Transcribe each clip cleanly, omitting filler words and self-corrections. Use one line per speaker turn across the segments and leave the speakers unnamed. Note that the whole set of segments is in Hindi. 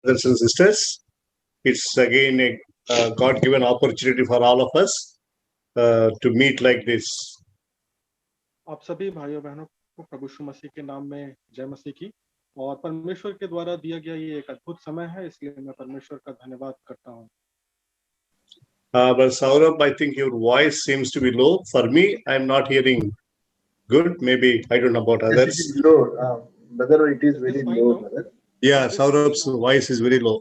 brothers and sisters. It's again a God-given opportunity for all of us to meet like this.
आप सभी भाइयों बहनों को प्रभु यीशु मसीह के नाम में जय मसीह की। और परमेश्वर के द्वारा दिया गया ये एक अद्भुत समय है, इसलिए मैं परमेश्वर का धन्यवाद करता हूँ।
But Saurabh, I think your voice seems to be low. For me, I'm not hearing good. Maybe I don't know about others.
It is low, brother. It is very low, brother.
Yeah, Saurabh's voice is very low.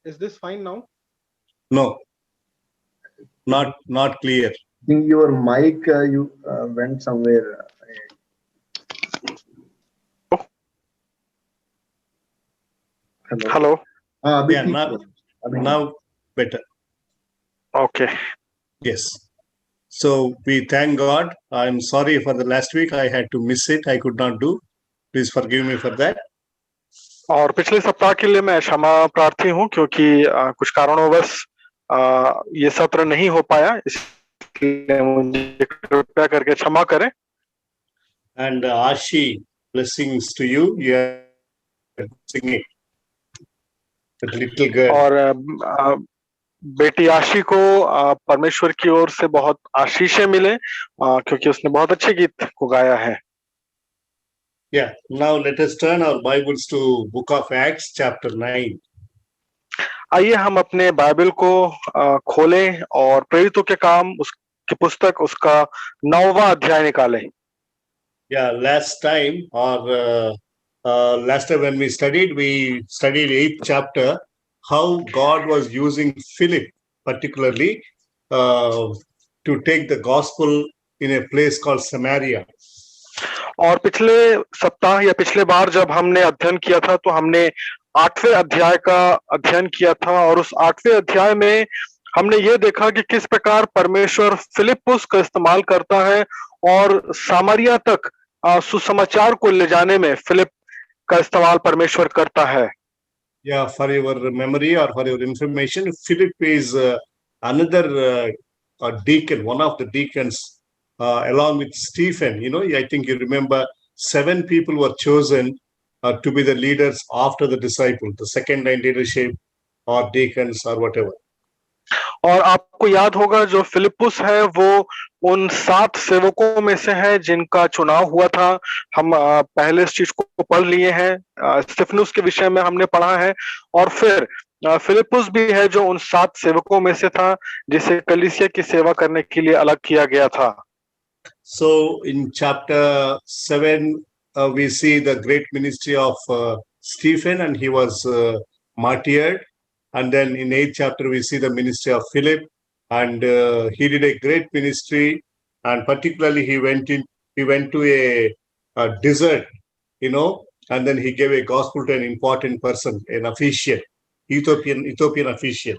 Is this fine now?
No, not clear.
I think your mic you went somewhere.
Hello.
Yeah, now better.
Okay.
Yes. So we thank God. I'm sorry for the last week. I had to miss it. I could not do. Please forgive me for that.
और पिछले सप्ताह के लिए मैं क्षमा प्रार्थी हूँ क्योंकि कुछ कारणोंवश ये सत्र नहीं हो पाया, इसलिए मुझे कृपया करके क्षमा करें।
And Ashi, blessings to you. You are singing. That little girl.
और बेटी आशी को परमेश्वर की ओर से बहुत आशीषें मिले क्योंकि उसने बहुत अच्छे गीत को गाया है।
Yeah, now let us turn our Bibles to Book of Acts, chapter 9.
आइए हम अपने बाइबल को खोलें और प्रेरितों के काम उसकी पुस्तक उसका 9वां अध्याय निकालें।
Yeah, last time when we studied 8th chapter, how God was using Philip particularly to take the gospel in a place called Samaria.
और पिछले सप्ताह या पिछले बार जब हमने अध्ययन किया था तो हमने 8वें अध्याय का अध्ययन किया था और उस 8वें अध्याय में हमने ये देखा कि किस प्रकार परमेश्वर फिलिप्पुस का इस्तेमाल करता है और सामरिया तक सुसमाचार को ले जाने में फिलिप का इस्तेमाल परमेश्वर करता है।
Yeah, for your memory or for your information, Philip is another deacon, one of the deacons, along with Stephen. You know, I think you remember 7 people were chosen to be the leaders after the disciple, the second line leadership or deacons or whatever.
और आपको याद होगा जो फिलिप्पुस है वो उन 7 सेवकों में से है जिनका चुनाव हुआ था। हम पहले इस चीज को पढ़ लिए हैं, स्तिफनुस के विषय में हमने पढ़ा है और फिर फिलिप्पुस भी है जो उन 7 सेवकों में से था जिसे कलीसिया की सेवा करने के लिए अलग किया गया था।
So in chapter 7 we see the great ministry of Stephen, and he was martyred. And then in 8th chapter, we see the ministry of Philip, and he did a great ministry. And particularly, he went to a desert, you know, and then he gave a gospel to an important person, an official, Ethiopian official.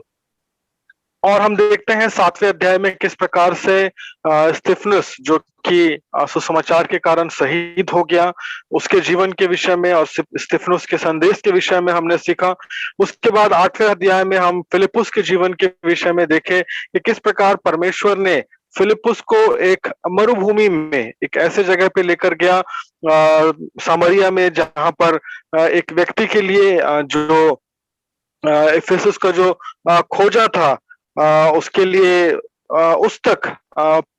और हम देखते हैं 7वें अध्याय में किस प्रकार से स्तिफनुस जो कि सुसमाचार के कारण शहीद हो गया, उसके जीवन के विषय में और स्तिफनुस के संदेश के विषय में हमने सीखा। उसके बाद 8वें अध्याय में हम फिलिप्पुस के जीवन के विषय में देखे कि किस प्रकार परमेश्वर ने फिलिप्पुस को एक मरुभूमि में एक ऐसे जगह पे लेकर गया सामरिया में, जहां पर एक व्यक्ति के लिए जो इफिसुस का जो खोजा था उसके लिए उस तक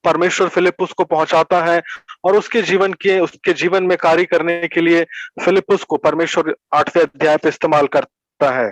परमेश्वर फिलिप्पुस को पहुंचाता है और उसके जीवन में कार्य करने के लिए फिलिप्पुस को परमेश्वर 8वें अध्याय पे इस्तेमाल करता है।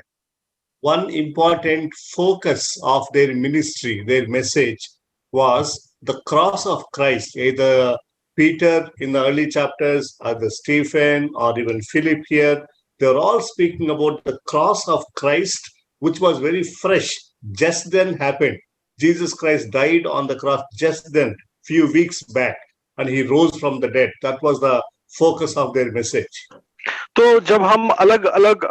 One important focus of their ministry, their message, was the cross of Christ. Either Peter in the early chapters, or the Stephen, or even Philip here, they're all speaking about the cross of Christ, which was very fresh. Just then happened. Jesus Christ died on the cross just then, few weeks back, and he rose from the dead. That was the focus of their message.
तो जब हम अलग अलग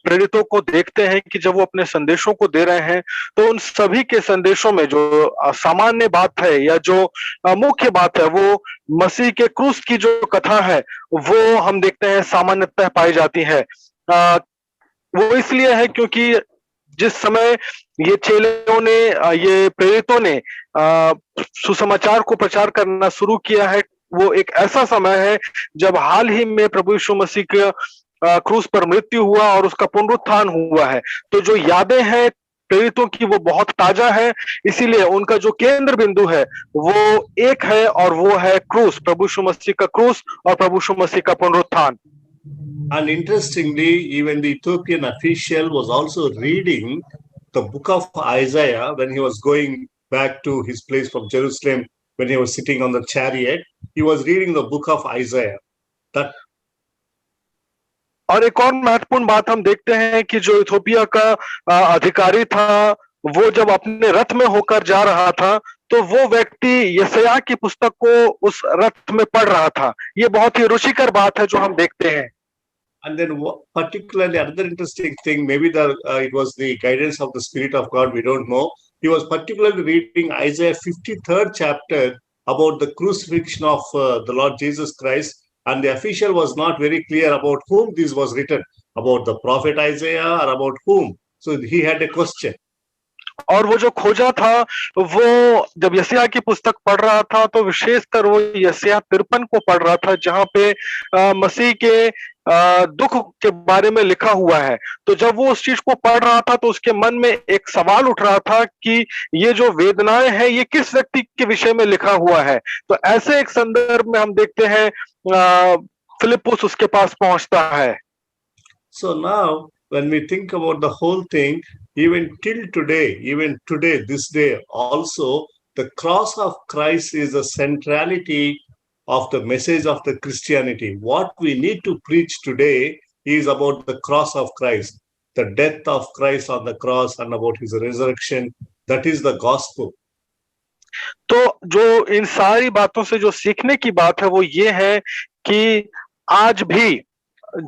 प्रेरितों को देखते हैं कि जब वो अपने संदेशों को दे रहे हैं तो उन सभी के संदेशों में जो सामान्य बात है या जो मुख्य बात है वो मसीह के क्रूस की जो कथा है वो हम देखते हैं सामान्यतः पाई जाती है। वो इसलिए है क्योंकि जिस समय ये चेलों ने ये प्रेरितों ने सुसमाचार को प्रचार करना शुरू किया है वो एक ऐसा समय है जब हाल ही में प्रभु यीशु मसीह क्रूस पर मृत्यु हुआ और उसका पुनरुत्थान हुआ है। तो जो यादें हैं प्रेरितों की वो बहुत ताजा है, इसीलिए उनका जो केंद्र बिंदु है वो एक है और वो है क्रूस, प्रभु यीशु मसीह का क्रूस और प्रभु यीशु मसीह का पुनरुत्थान।
And interestingly, even the Ethiopian official was also reading the book of Isaiah when he was going back to his place from Jerusalem, when he was sitting on the chariot. He was reading the book of Isaiah. That
और एक और महत्वपूर्ण बात हम देखते हैं कि जो इथोपिया का अधिकारी था, वो जब अपने रथ में होकर जा रहा था तो वो व्यक्ति यशायाह की पुस्तक को उस रथ में पढ़ रहा था। ये बहुत ही रुचिकर बात है जो हम देखते हैं।
And then particularly another interesting thing, maybe it was the guidance of the Spirit of God, we don't know. He was particularly reading Isaiah 53rd chapter about the crucifixion of the Lord Jesus Christ. And the official was not very clear about whom this was written, about the prophet Isaiah or about whom. So he had a question.
और वो जो खोजा था, वो जब यशायाह की पुस्तक पढ़ रहा था तो विशेषकर वो यशायाह 53 को पढ़ रहा था, जहां पे मसीह के दुख के बारे में लिखा हुआ है। तो जब वो उस चीज को पढ़ रहा था तो उसके मन में एक सवाल उठ रहा था कि ये जो वेदनाएं हैं ये किस व्यक्ति के विषय में लिखा हुआ है। तो ऐसे एक संदर्भ में हम देखते हैं फिलिप्पुस उसके पास पहुंचता है।
So now when we think about the whole thing, even today, this day also, the cross of Christ is the centrality of the message of the Christianity. What we need to preach today is about the cross of Christ, the death of Christ on the cross and about his resurrection. That is the gospel.
तो जो इन सारी बातों से जो सीखने की बात है वो ये है कि आज भी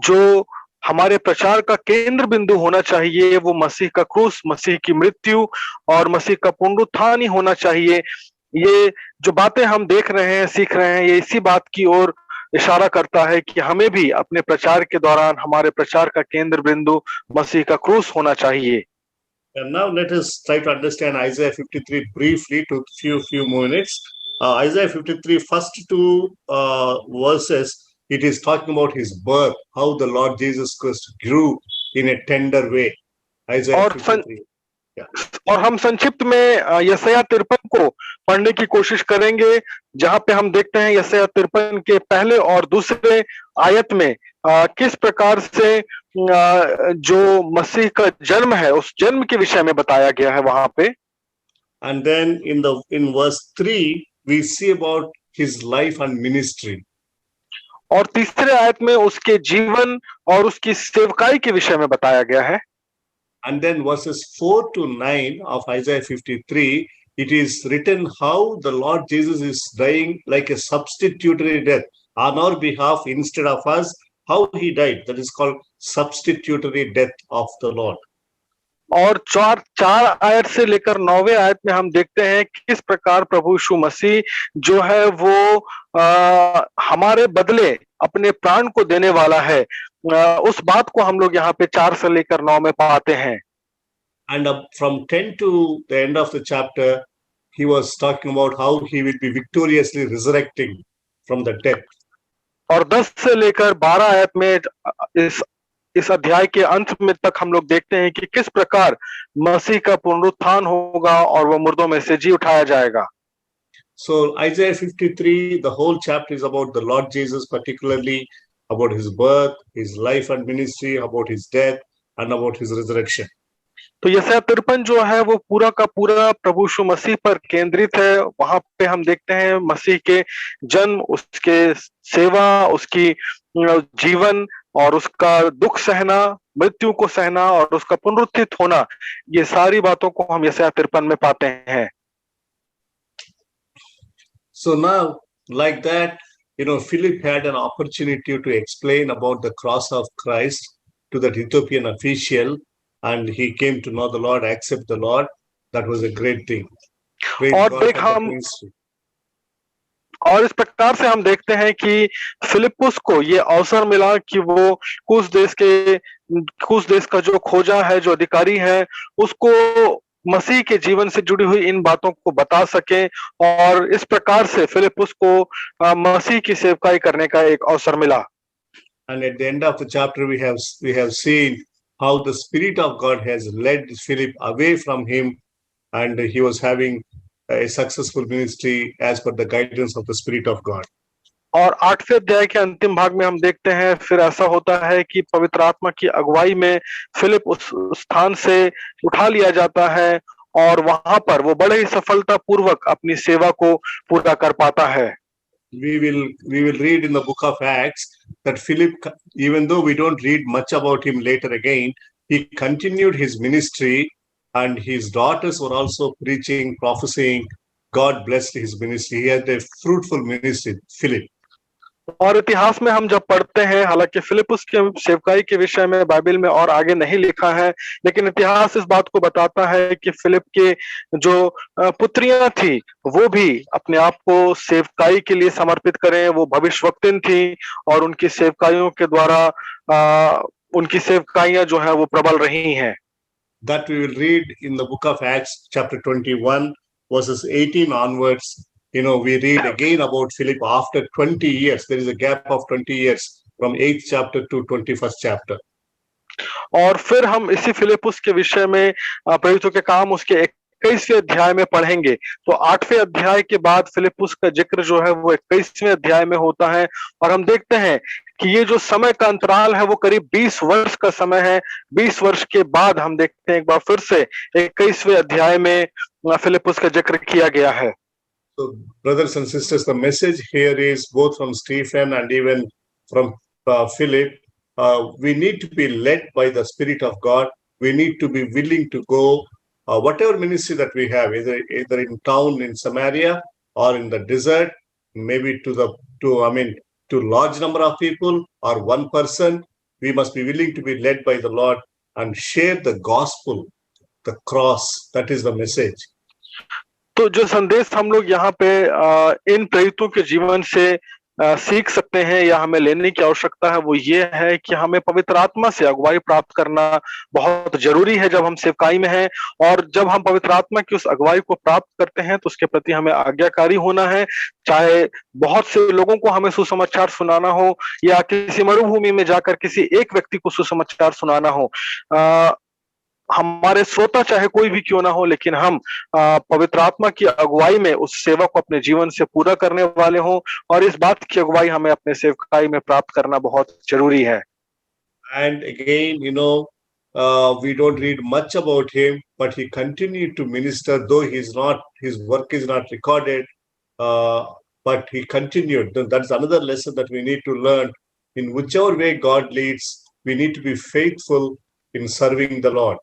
जो हमारे प्रचार का केंद्र बिंदु होना चाहिए वो मसीह का क्रूस, मसीह की मृत्यु और मसीह का पुनरुत्थान ही होना चाहिए। ये जो बातें हम देख रहे हैं, सीख रहे हैं, ये इसी बात की ओर इशारा करता है कि हमें भी अपने प्रचार के दौरान हमारे प्रचार का केंद्र बिंदु मसीह का क्रूस होना चाहिए।
And now let us try to understand Isaiah 53 briefly to few minutes. Isaiah 53 first two verses, it is talking about his birth, how the Lord Jesus Christ grew in a tender way. Isaiah 53.
और हम संक्षिप्त में यशायाह 53 को पढ़ने की कोशिश करेंगे, जहां पे हम देखते हैं यशायाह 53 के पहले और दूसरे आयत में किस प्रकार से जो मसीह का जन्म है उस जन्म के विषय में बताया गया है वहां पे।
And then in verse 3 we see about his life and ministry.
और तीसरे आयत में उसके जीवन और उसकी सेवकाई के विषय में बताया गया है।
And then verses 4 to 9 of Isaiah 53, it is written how the Lord Jesus is dying like a substitutory death on our behalf instead of us, how he died. That is called substitutory death of the Lord.
और चार आयत से लेकर 9वें आयत में हम देखते हैं किस प्रकार प्रभु यीशु मसीह जो है वो हमारे बदले अपने प्राण को देने वाला है, उस बात को हम लोग यहाँ पे 4 से लेकर 9 में पाते हैं।
And from 10 to the end of the chapter, he was talking about how he will be victoriously resurrecting from the dead.
और 10 से लेकर 12 आयत में इस अध्याय के अंत में तक हम लोग देखते हैं कि किस प्रकार मसीह का पुनरुत्थान होगा और वो मुर्दों में से जी उठाया जाएगा।
So Isaiah 53, the whole chapter is about the Lord Jesus, particularly about his birth, his life and ministry, about his death and about his resurrection.
तो यशायाह 53 जो है वो पूरा का पूरा प्रभु यीशु मसीह पर केंद्रित है। वहां पे हम देखते हैं मसीह के जन्म, उसके सेवा, उसकी जीवन और उसका दुख सहना, मृत्यु को सहना और उसका पुनरुत्थित होना, ये सारी बातों को हम यशायाह 53 में पाते हैं।
So now, like that, Philip had an opportunity to explain about the cross of Christ to that Ethiopian official, and he came to know the Lord, accept the Lord. That was a great thing.
और इस प्रकार से हम देखते हैं कि फिलिप्पुस को ये अवसर मिला कि वो कुछ देश का जो खोजा है, जो अधिकारी है, उसको मसीह के जीवन से जुड़ी हुई इन बातों को बता सके, और इस प्रकार से फिलिप्पुस को मसीह की सेवकाई करने का एक अवसर मिला।
And at the end of the chapter, we have seen how the Spirit of God has led Philip away from him, and he was having a successful ministry as per the guidance of the Spirit of God.
और 8वें अध्याय के अंतिम भाग में हम देखते हैं फिर ऐसा होता है कि पवित्र आत्मा की अगुवाई में फिलिप उस स्थान से उठा लिया जाता है और वहां पर वो बड़े ही सफलतापूर्वक अपनी सेवा को पूरा कर पाता है.
We will read in the book of Acts that Philip, even though we don't read much about him later again, he continued his ministry, and his daughters were also preaching, prophesying. God blessed his ministry. He had a fruitful ministry, Philip.
और इतिहास में हम जब पढ़ते हैं, हालांकि फिलिपुस के सेवकाई के विषय में बाइबल में और आगे नहीं लिखा है, लेकिन इतिहास इस बात को बताता है कि फिलिप के जो पुत्रियां थी वो भी अपने आप को सेवकाई के लिए समर्पित करें. वो भविष्यवक्तिन थी और उनकी सेवकाइयों के द्वारा उनकी सेवकाइयां जो है वो प्रबल रही हैं.
That we will read in the book of Acts chapter 21 verses 18 onwards. We read again about Philip after 20 years. There is a gap of 20 years from 8th chapter to 21st chapter.
और फिर हम इसी फिलिपुस के विषय में प्रेरितों के काम उसके 21वें अध्याय में पढ़ेंगे. तो 8वें अध्याय के बाद फिलिपुस का जिक्र जो है वो 21वें अध्याय में होता है और हम देखते हैं कि ये जो समय का अंतराल है वो करीब 20 वर्ष का समय है. 20 वर्ष के बाद हम देखते हैं एक बार फिर से 21वें अध्याय में फिलिपुस का जिक्र किया गया है.
So, brothers and sisters, the message here is both from Stephen and even from Philip. We need to be led by the Spirit of God. We need to be willing to go, whatever ministry that we have, either in town in Samaria or in the desert, maybe to large number of people or one person. We must be willing to be led by the Lord and share the gospel, the cross. That is the message.
तो जो संदेश हम लोग यहाँ पे इन प्रेरितों के जीवन से सीख सकते हैं या हमें लेने की आवश्यकता है वो ये है कि हमें पवित्र आत्मा से अगुवाई प्राप्त करना बहुत जरूरी है जब हम सेवकाई में हैं. और जब हम पवित्र आत्मा की उस अगुवाई को प्राप्त करते हैं तो उसके प्रति हमें आज्ञाकारी होना है, चाहे बहुत से लोगों को हमें सुसमाचार सुनाना हो या किसी मरुभूमि में जाकर किसी एक व्यक्ति को सुसमाचार सुनाना हो. हमारे श्रोता चाहे कोई भी क्यों ना हो, लेकिन हम पवित्र आत्मा की अगुवाई में उस सेवा को अपने जीवन से पूरा करने वाले हों और इस बात की अगुवाई हमें अपने सेवकाई में प्राप्त करना बहुत जरूरी है.
And again, we don't read much about him, but he continued to minister, though his work is not recorded, but he continued. That's another lesson that we need to learn. In whichever way God leads, we need to be faithful in serving the Lord.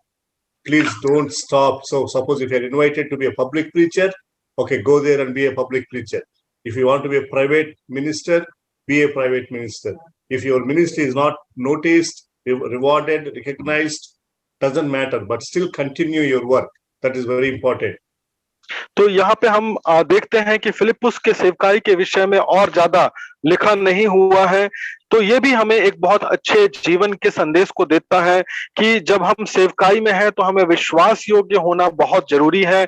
Please don't stop. So suppose if you're invited to be a public preacher, okay, go there and be a public preacher. If you want to be a private minister, be a private minister. If your ministry is not noticed, rewarded, recognized, doesn't matter, but still continue your work. That is very important.
तो यहाँ पे हम देखते हैं कि फिलिपुस के सेवकाई के विषय में और ज्यादा लिखा नहीं हुआ है. तो ये भी हमें एक बहुत अच्छे जीवन के संदेश को देता है कि जब हम सेवकाई में हैं तो हमें विश्वास योग्य होना बहुत जरूरी है.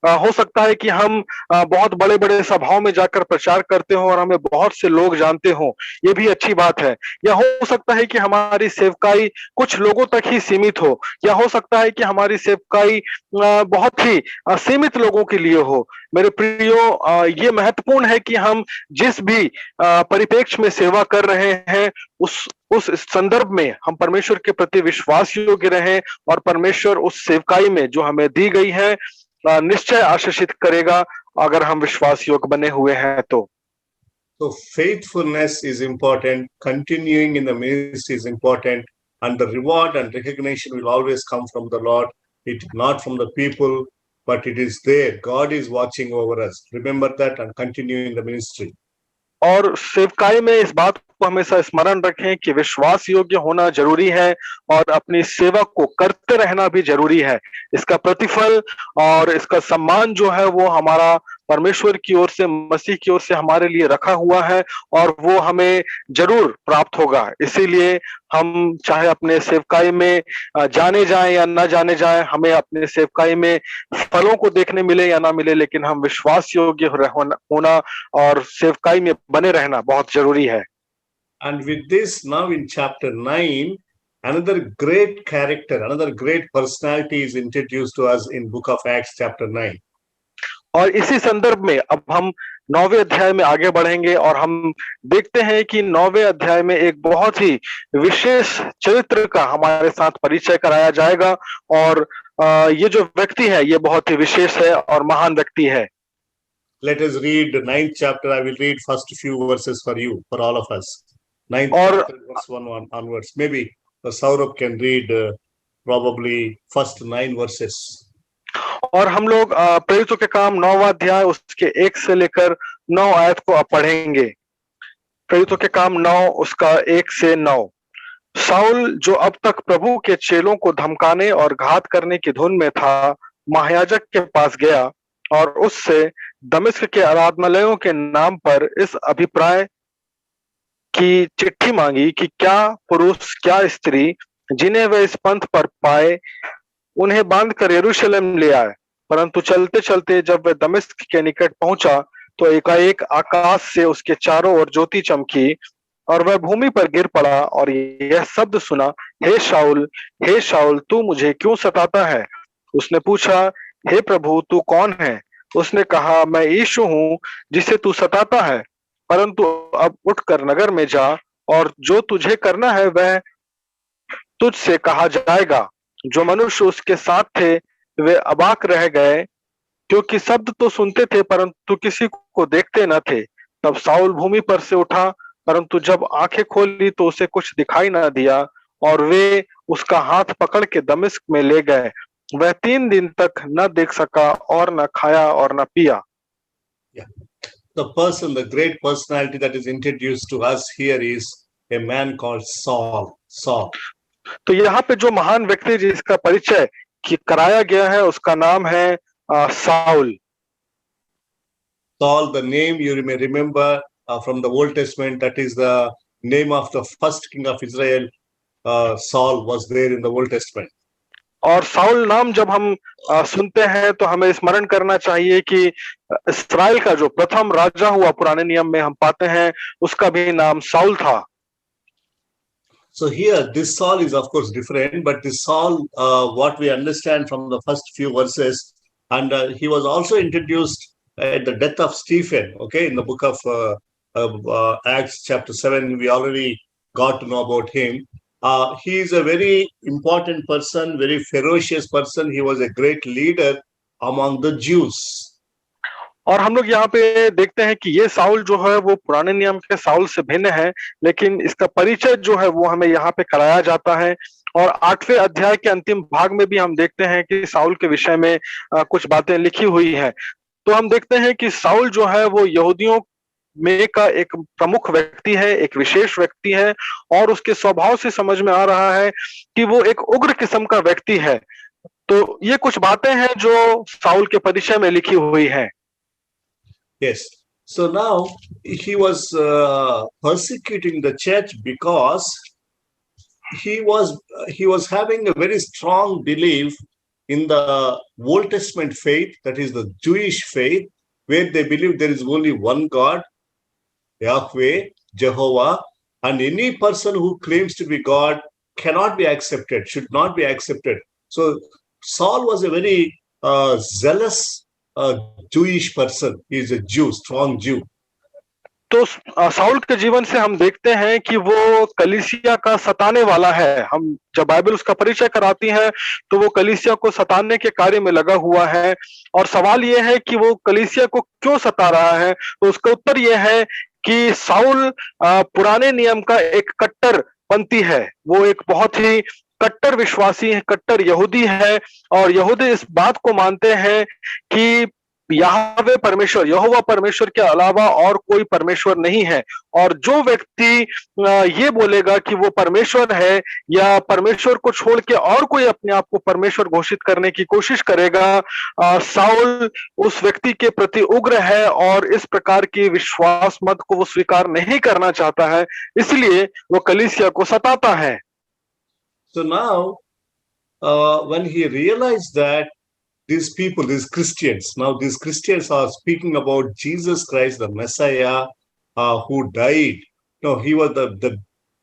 हो सकता है कि हम बहुत बड़े बड़े सभाओं में जाकर प्रचार करते हो और हमें बहुत से लोग जानते हो, ये भी अच्छी बात है. या हो सकता है कि हमारी सेवकाई कुछ लोगों तक ही सीमित हो, या हो सकता है कि हमारी सेवकाई बहुत ही सीमित लोगों के लिए हो. मेरे प्रियो, ये महत्वपूर्ण है कि हम जिस भी परिप्रेक्ष्य में सेवा कर रहे हैं उस संदर्भ में हम परमेश्वर के प्रति विश्वास योग्य रहें और परमेश्वर उस सेवकाई में जो हमें दी गई है निश्चय आशीषित करेगा अगर हम विश्वास योग्य बने हुए हैं तो.
So faithfulness is important, continuing in the ministry is important, and the reward and recognition will always come from the Lord. It not from the people, but it is there. God is watching over us. Remember that and continue in the ministry.
और सेवकाई में इस बात को हमेशा स्मरण रखें कि विश्वास योग्य होना जरूरी है और अपनी सेवा को करते रहना भी जरूरी है. इसका प्रतिफल और इसका सम्मान जो है वो हमारा परमेश्वर की ओर से, मसीह की ओर से हमारे लिए रखा हुआ है और वो हमें जरूर प्राप्त होगा. इसीलिए हम चाहे अपने सेवकाई में जाने जाएं या ना जाने जाएं, हमें अपने सेवकाई में फलों को देखने मिले या ना मिले, लेकिन हम विश्वास योग्य होना और सेवकाई में बने रहना बहुत जरूरी है.
And with this, now in chapter 9, another great character, another great personality is introduced to us in book of Acts chapter 9.
और इसी संदर्भ में अब हम 9वें अध्याय में आगे बढ़ेंगे और हम देखते हैं कि 9वें अध्याय में एक बहुत ही विशेष चरित्र का हमारे साथ परिचय कराया जाएगा और ये जो व्यक्ति है ये बहुत ही विशेष है और महान व्यक्ति है.
Let us read the 9th chapter. I will read first few verses for you, for all of us. 9th chapter, verse 1 onwards. Maybe Saurabh can read probably first 9 verses.
और हम लोग प्रेरितों के काम 9वां अध्याय उसके 1 से लेकर 9 आयत को अब पढ़ेंगे. प्रेरितों के काम 9 उसका 1 से 9. साउल जो अब तक प्रभु के चेलों को धमकाने और घात करने की धुन में था, महायाजक के पास गया और उससे दमिश्क के आराधनालयों के नाम पर इस अभिप्राय की चिट्ठी मांगी कि क्या पुरुष क्या स्त्री जिन्हें वे इस पंथ पर पाए उन्हें बांधकर यरूशलेम ले आए. परंतु चलते चलते जब वह दमिश्क के निकट पहुंचा तो एकाएक आकाश से उसके चारों ओर ज्योति चमकी और वह भूमि पर गिर पड़ा और यह शब्द सुना, हे शाऊल तू मुझे क्यों सताता है? उसने पूछा, हे प्रभु तू कौन है? उसने कहा, मैं यीशु हूँ जिसे तू सताता है. परंतु अब उठकर नगर में जा और जो तुझे करना है वह तुझसे कहा जाएगा. जो मनुष्य उसके साथ थे वे अबाक रह गए क्योंकि शब्द तो सुनते थे परंतु किसी को देखते न थे. तब साउल भूमि पर से उठा परंतु जब आंखें खोली तो उसे कुछ दिखाई न दिया और वे उसका हाथ पकड़ के दमिश्क में ले गए. वह 3 दिन तक न देख सका और न खाया और न पिया.
The person, the great personality that is introduced to us here is a man called Saul.
तो यहाँ पे जो महान व्यक्ति जिसका परिचय कराया गया है उसका नाम है Saul.
Saul, the name you may remember from the Old Testament, that is the name of the first king of Israel. Saul was there in the Old Testament.
और साउल नाम जब हम सुनते हैं तो हमें स्मरण करना चाहिए कि इस्राएल का जो प्रथम राजा हुआ पुराने नियम में हम पाते हैं उसका भी नाम साउल था.
So here, this Saul is of course different, but this Saul, what we understand from the first few verses, and he was also introduced at the death of Stephen, okay, in the book of Acts chapter 7, we already got to know about him. He is a very important person, very ferocious person. He was a great leader among the Jews.
और हम लोग यहाँ पे देखते हैं कि ये साउल जो है वो पुराने नियम के साउल से भिन्न है, लेकिन इसका परिचय जो है वो हमें यहाँ पे कराया जाता है. और 8वें अध्याय के अंतिम भाग में भी हम देखते हैं कि साउल के विषय में कुछ बातें लिखी हुई है. तो हम देखते हैं कि साउल जो है वो यहूदियों में का एक प्रमुख व्यक्ति है, एक विशेष व्यक्ति है और उसके स्वभाव से समझ में आ रहा है कि वो एक उग्र किस्म का व्यक्ति है. तो ये कुछ बातें हैं जो साउल के परिचय में लिखी हुई है.
Yes. So now he was persecuting the church because he was having a very strong belief in the Old Testament faith, that is the Jewish faith, where they believe there is only one God, Yahweh, Jehovah, and any person who claims to be God cannot be accepted, should not be accepted. So Saul was a very zealous Jewish person. He is a Jew, strong Jew.
तो साउल के जीवन से हम देखते हैं कि वो कलीसिया का सताने वाला है. हम जब बाइबल उसका परिचय कराती है तो वो कलीसिया को सताने के कार्य में लगा हुआ है. और सवाल ये है कि वो कलीसिया को क्यों सता रहा है, तो उसका उत्तर ये है कि साउल पुराने नियम का एक कट्टरपंथी है. वो एक बहुत ही कट्टर विश्वासी है, कट्टर यहूदी है और यहूदी इस बात को मानते हैं कि यहोवा परमेश्वर, यहोवा परमेश्वर के अलावा और कोई परमेश्वर नहीं है. और जो व्यक्ति ये बोलेगा कि वो परमेश्वर है या परमेश्वर को छोड़ के और कोई अपने आप को परमेश्वर घोषित करने की कोशिश करेगा, साउल उस व्यक्ति के प्रति उग्र है और इस प्रकार की विश्वास मत को वो स्वीकार नहीं करना चाहता है, इसलिए वो कलीसिया को सताता है.
So now, when he realized that these people, these Christians are speaking about Jesus Christ, the Messiah, who died No, he was the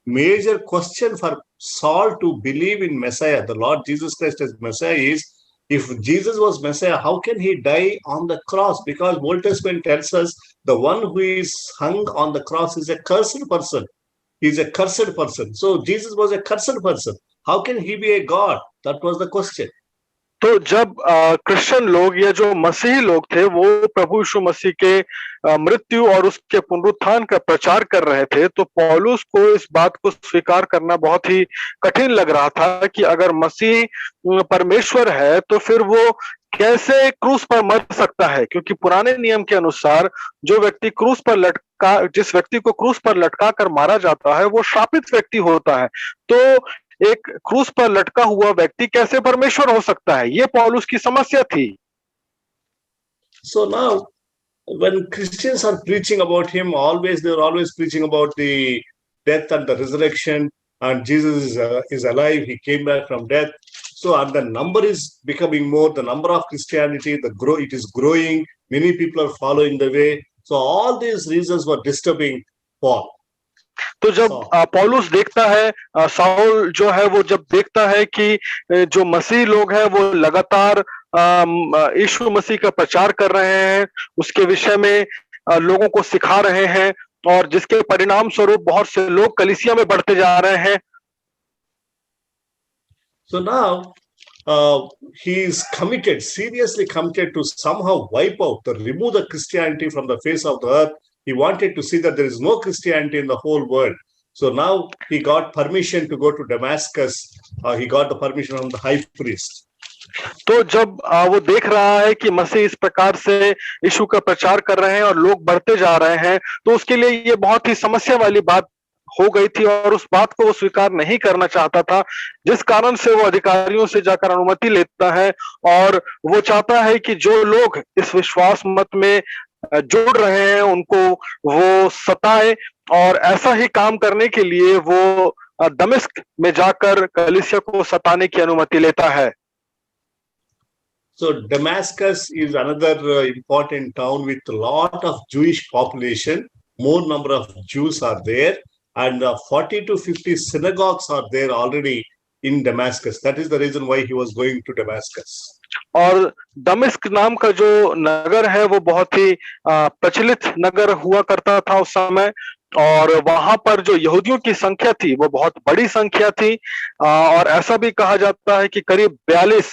major question for Saul to believe in Messiah, the Lord Jesus Christ as Messiah, is if Jesus was Messiah, how can he die on the cross? Because Old Testament tells us the one who is hung on the cross is a cursed person. He's a cursed person. So Jesus was a cursed person. How can he be a God? That was the question.
तो जब क्रिश्चियन लोग या जो मसीही लोग थे वो प्रभु यीशु मसीह के मृत्यु और उसके पुनरुत्थान का प्रचार कर रहे थे, तो पौलुस को इस बात को स्वीकार करना बहुत ही कठिन लग रहा था कि अगर मसीह परमेश्वर है तो फिर वो कैसे क्रूस पर मर सकता है, क्योंकि पुराने नियम के अनुसार जो व्यक्ति क्रूस पर जिस व्यक्ति को क्रूस पर लटका कर मारा जाता है वो श्रापित व्यक्ति होता है। तो एक क्रूस पर लटका हुआ व्यक्ति कैसे परमेश्वर हो सकता है, ये पौलुस की समस्या थी।
So now, when Christians are preaching about him, they're always preaching about the death and the resurrection, and Jesus is alive. He came back from death. So, and the number is becoming more. The number of Christianity, it is growing. Many people are following the way. So, all these reasons were disturbing Paul.
तो जब पौलुस देखता है, साउल जो है वो जब देखता है कि जो मसीह लोग हैं वो लगातार यीशु मसीह का प्रचार कर रहे हैं, उसके विषय में लोगों को सिखा रहे हैं, और जिसके परिणाम स्वरूप बहुत से लोग कलीसिया में बढ़ते जा रहे हैं।
So now he is committed, seriously committed to somehow wipe out, to remove the Christianity from the face of the earth. He wanted to see that there is no Christianity in the whole world. So now he got permission to go to Damascus. He got the permission from the high priest.
तो जब वो देख रहा है कि मसीह इस प्रकार से यीशु का प्रचार कर रहे हैं और लोग बढ़ते जा रहे हैं, तो उसके लिए ये बहुत ही समस्या वाली बात हो गई थी और उस बात को वो स्वीकार नहीं करना चाहता था, जिस कारण से वो अधिकारियों से जाकर अनुमति लेता है और वो चाहता है कि जो लोग इस विश्वास मत में जुड़ रहे हैं उनको वो सताए, और ऐसा ही काम करने के लिए वो दमिश्क में जाकर कलीसिया को सताने की अनुमति लेता है।
So Damascus is another important town with a lot of Jewish population. More number of Jews are there, and 40 to 50 synagogues are there already in Damascus. That is the reason why he was going to Damascus.
और दमिश्क नाम का जो नगर है वो बहुत ही प्रचलित नगर हुआ करता था उस समय, और वहां पर जो यहूदियों की संख्या थी वो बहुत बड़ी संख्या थी, और ऐसा भी कहा जाता है कि करीब 42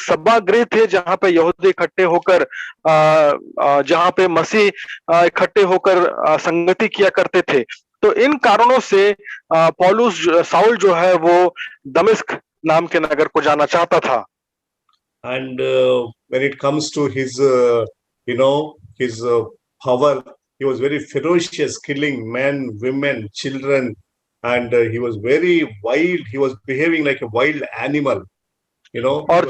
सभागृह थे जहां पे यहूदी इकट्ठे होकर जहां पे मसीह इकट्ठे होकर संगति किया करते थे। तो इन कारणों से साउल जो है वो दमिश्क नाम के नगर को जाना चाहता था।
And when it comes to his power, he was very ferocious, killing men, women, children, and he was very wild. He was behaving like a wild animal,
और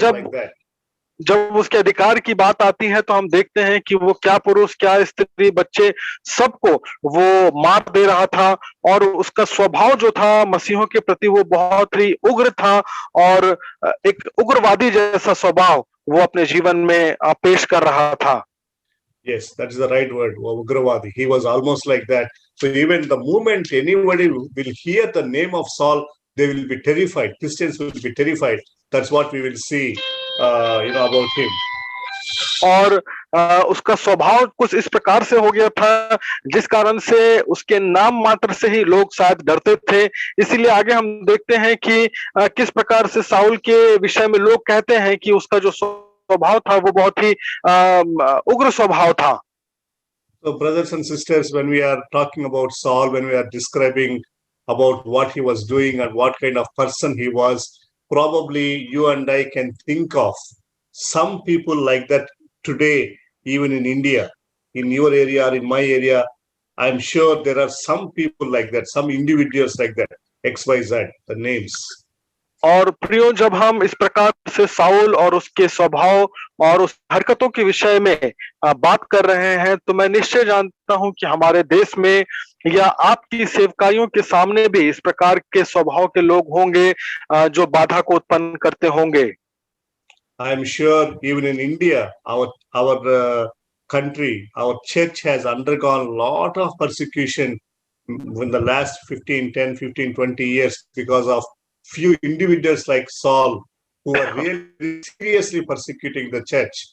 जब उसके अधिकार की बात आती है तो हम देखते हैं कि वो क्या पुरुष, क्या स्त्री, बच्चे, सबको वो मार दे रहा था, और उसका स्वभाव जो था मसीहों के प्रति वो बहुत ही उग्र था, और एक उग्रवादी जैसा स्वभाव वो अपने जीवन में पेश कर रहा था।
Yes, that is the right word, Ugravadi. He was almost like that. So even the moment anybody will hear the name of Saul, they will be terrified. Christians will be terrified. That's what we will see, about him.
और उसका स्वभाव कुछ इस प्रकार से हो गया था जिस कारण से उसके नाम मात्र से ही लोग शायद डरते थे। इसीलिए आगे हम देखते हैं कि किस प्रकार से साउल के विषय में लोग कहते हैं कि उसका जो स्वभाव था वो बहुत ही उग्र स्वभाव था।
So brothers and sisters, when we are talking about Saul, when we are describing about what he was doing and what kind of person he was, probably you and I can think of some people like that today, even in India, in your area or in my area. I'm sure there are some people like that, some individuals like that, XYZ, the names.
और प्रियो, जब हम इस प्रकार से साउल और उसके स्वभाव और उस हरकतों के विषय में बात कर रहे हैं तो मैं निश्चय जानता हूं कि हमारे देश में या आपकी सेवकाइयों के सामने भी इस प्रकार के स्वभाव के लोग होंगे जो बाधा को उत्पन्न करते होंगे।
I am sure even in India, our country, our church has undergone a lot of persecution in the last 10, 15, 20 years because of few individuals like Saul who are really seriously persecuting the church.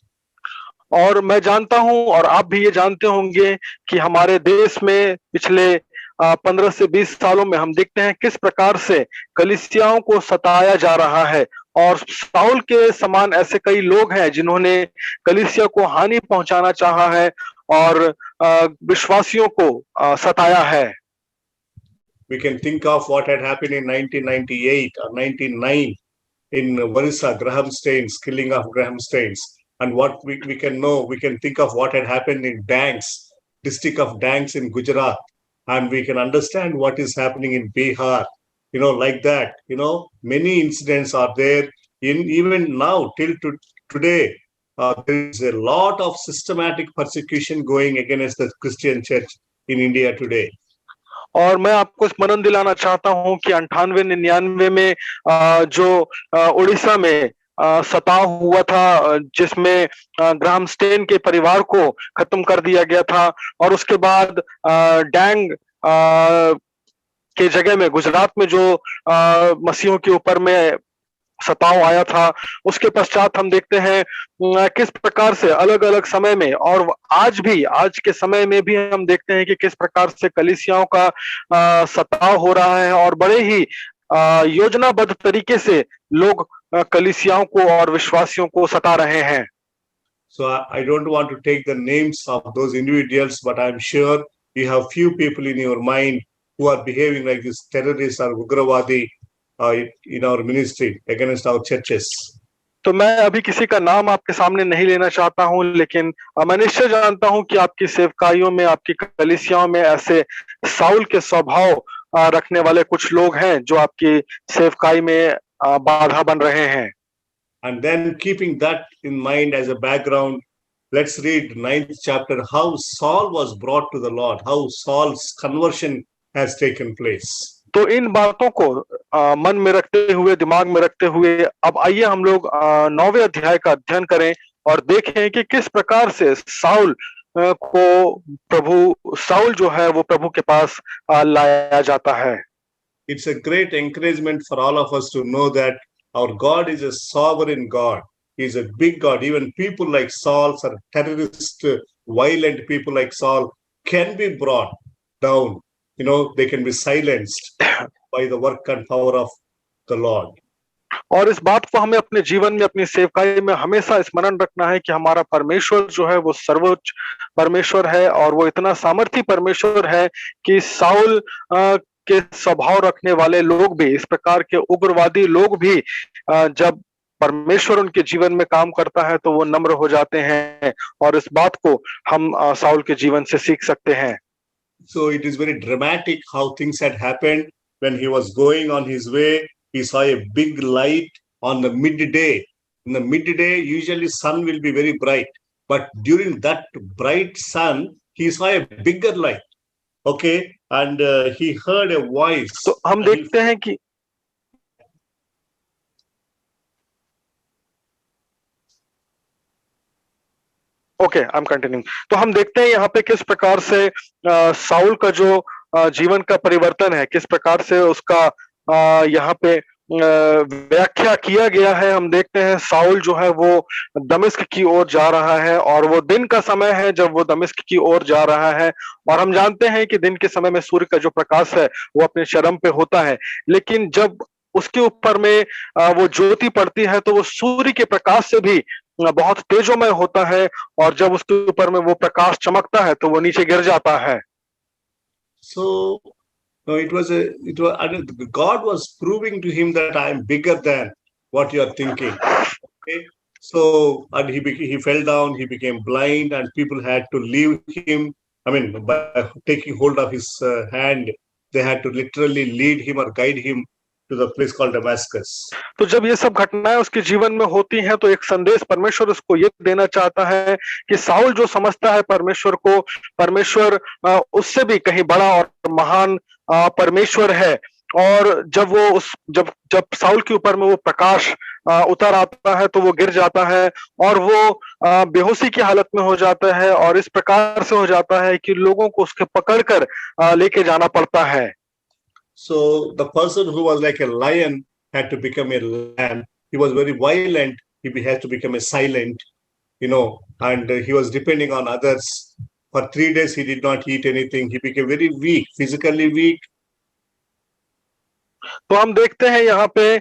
और मैं जानता हूं और आप भी ये जानते होंगे कि हमारे देश में पिछले 15 से 20 सालों में हम देखते हैं किस प्रकार से कलीसियाओं को सताया जा रहा है, और साउल के समान ऐसे कई लोग हैं जिन्होंने कलीसिया को हानि पहुंचाना चाहा है और विश्वासियों को सताया है।
We can think of what had happened in 1998 or 99 in Orissa, Graham Staines, killing of Graham Staines. And what we can think of what had happened in Danks, district of Danks in Gujarat. And we can understand what is happening in Bihar, like that. Many incidents are there. Even now, till today, there is a lot of systematic persecution going against the Christian church in India today.
और मैं आपको स्मरण दिलाना चाहता हूं कि 98-99 में जो उड़ीसा में सताव हुआ था, जिसमें ग्राहम स्टेन के परिवार को खत्म कर दिया गया था, और उसके बाद डैंग के जगह में गुजरात में जो मसीहों के ऊपर में सताव आया था, उसके पश्चात हम देखते हैं किस प्रकार से अलग अलग समय में और आज के समय में भी हम देखते हैं कि किस प्रकार से कलीसियाओं का सताव हो रहा है, और बड़े ही योजनाबद्ध तरीके से लोग कलीसियाओं को और विश्वासियों को सता रहे हैं।
So I don't want to take the names of those individuals, but I'm sure you have few people in your mind who are behaving like this terrorists or Ugravadi in our ministry against our churches.
तो मैं अभी किसी का नाम आपके सामने नहीं लेना चाहता हूं, लेकिन मैं निश्चय जानता हूं कि आपकी सेवकाइयों में, आपकी कलीसियाओं में ऐसे साउल के स्वभाव रखने वाले कुछ लोग हैं जो आपकी सेवकाई में बाधा बन रहे हैं।
And then keeping that in mind as a background, let's read 9th chapter, how Saul was brought to the Lord, how Saul's conversion has taken place.
तो इन बातों को मन में रखते हुए, दिमाग में रखते हुए, अब आइए हम लोग 9वें अध्याय का अध्ययन करें और देखें कि किस प्रकार से साउल जो है वो प्रभु के पास लाया जाता है।
It's a great encouragement for all of us to know that our God is a sovereign God. He is a big God. Even people like Saul, or terrorist, violent people like Saul can be brought down. They can be silenced by the work and power of the Lord.
और इस बात को हमें अपने जीवन में, अपनी सेवकाई में हमेशा स्मरण रखना है कि हमारा परमेश्वर जो है वो सर्वोच्च परमेश्वर है, और वो इतना सामर्थी परमेश्वर है कि साउल के स्वभाव रखने वाले लोग भी, इस प्रकार के उग्रवादी लोग भी, जब परमेश्वर उनके जीवन में काम करता है तो वो नम्र हो जाते हैं, और इस बात को हम साउल के जीवन से सीख सकते हैं।
So it is very dramatic how things had happened. When he was going on his way, he saw a big light on the midday. In the midday, usually sun will be very bright, but during that bright sun, he saw a bigger light. Okay, and he heard a voice.
तो हम देखते हैं कि आई एम कंटिन्यूइंग। तो हम देखते हैं यहाँ पे किस प्रकार से साउल का जो जीवन का परिवर्तन है, किस प्रकार से उसका यहाँ पे व्याख्या किया गया है। हम देखते हैं साउल जो है वो दमिश्क की ओर जा रहा है, और वो दिन का समय है जब वो दमिश्क की ओर जा रहा है, और हम जानते हैं कि दिन के समय में सूर्य का जो प्रकाश है वो अपने चरम पे होता है, लेकिन जब उसके ऊपर में वो ज्योति पड़ती है तो वो सूर्य के प्रकाश से भी बहुत तेजोमय होता है, और जब उसके ऊपर में वो प्रकाश चमकता है तो वो नीचे गिर जाता है।
So no, God was proving to him that I am bigger than what you are thinking. Okay? So, and he fell down, he became blind, and people had to leave him. By taking hold of his hand, they had to literally lead him or guide him to the place called Damascus.
तो जब ये सब घटनाएं उसके जीवन में होती हैं तो एक संदेश परमेश्वर उसको ये देना चाहता है कि साउल जो समझता है परमेश्वर को, परमेश्वर उससे भी कहीं बड़ा और महान परमेश्वर है, और जब साउल के ऊपर में वो प्रकाश उतर आता है तो वो गिर जाता है, और वो बेहोशी की हालत में हो जाता है और इस प्रकार से हो जाता है कि लोगों को उसके पकड़कर लेके जाना पड़ता है।
So the person who was like a lion had to become a lamb. He was very violent. He had to become a silent, and he was depending on others. For 3 days, he did not eat anything. He became very weak, physically weak.
तो हम देखते हैं यहाँ पे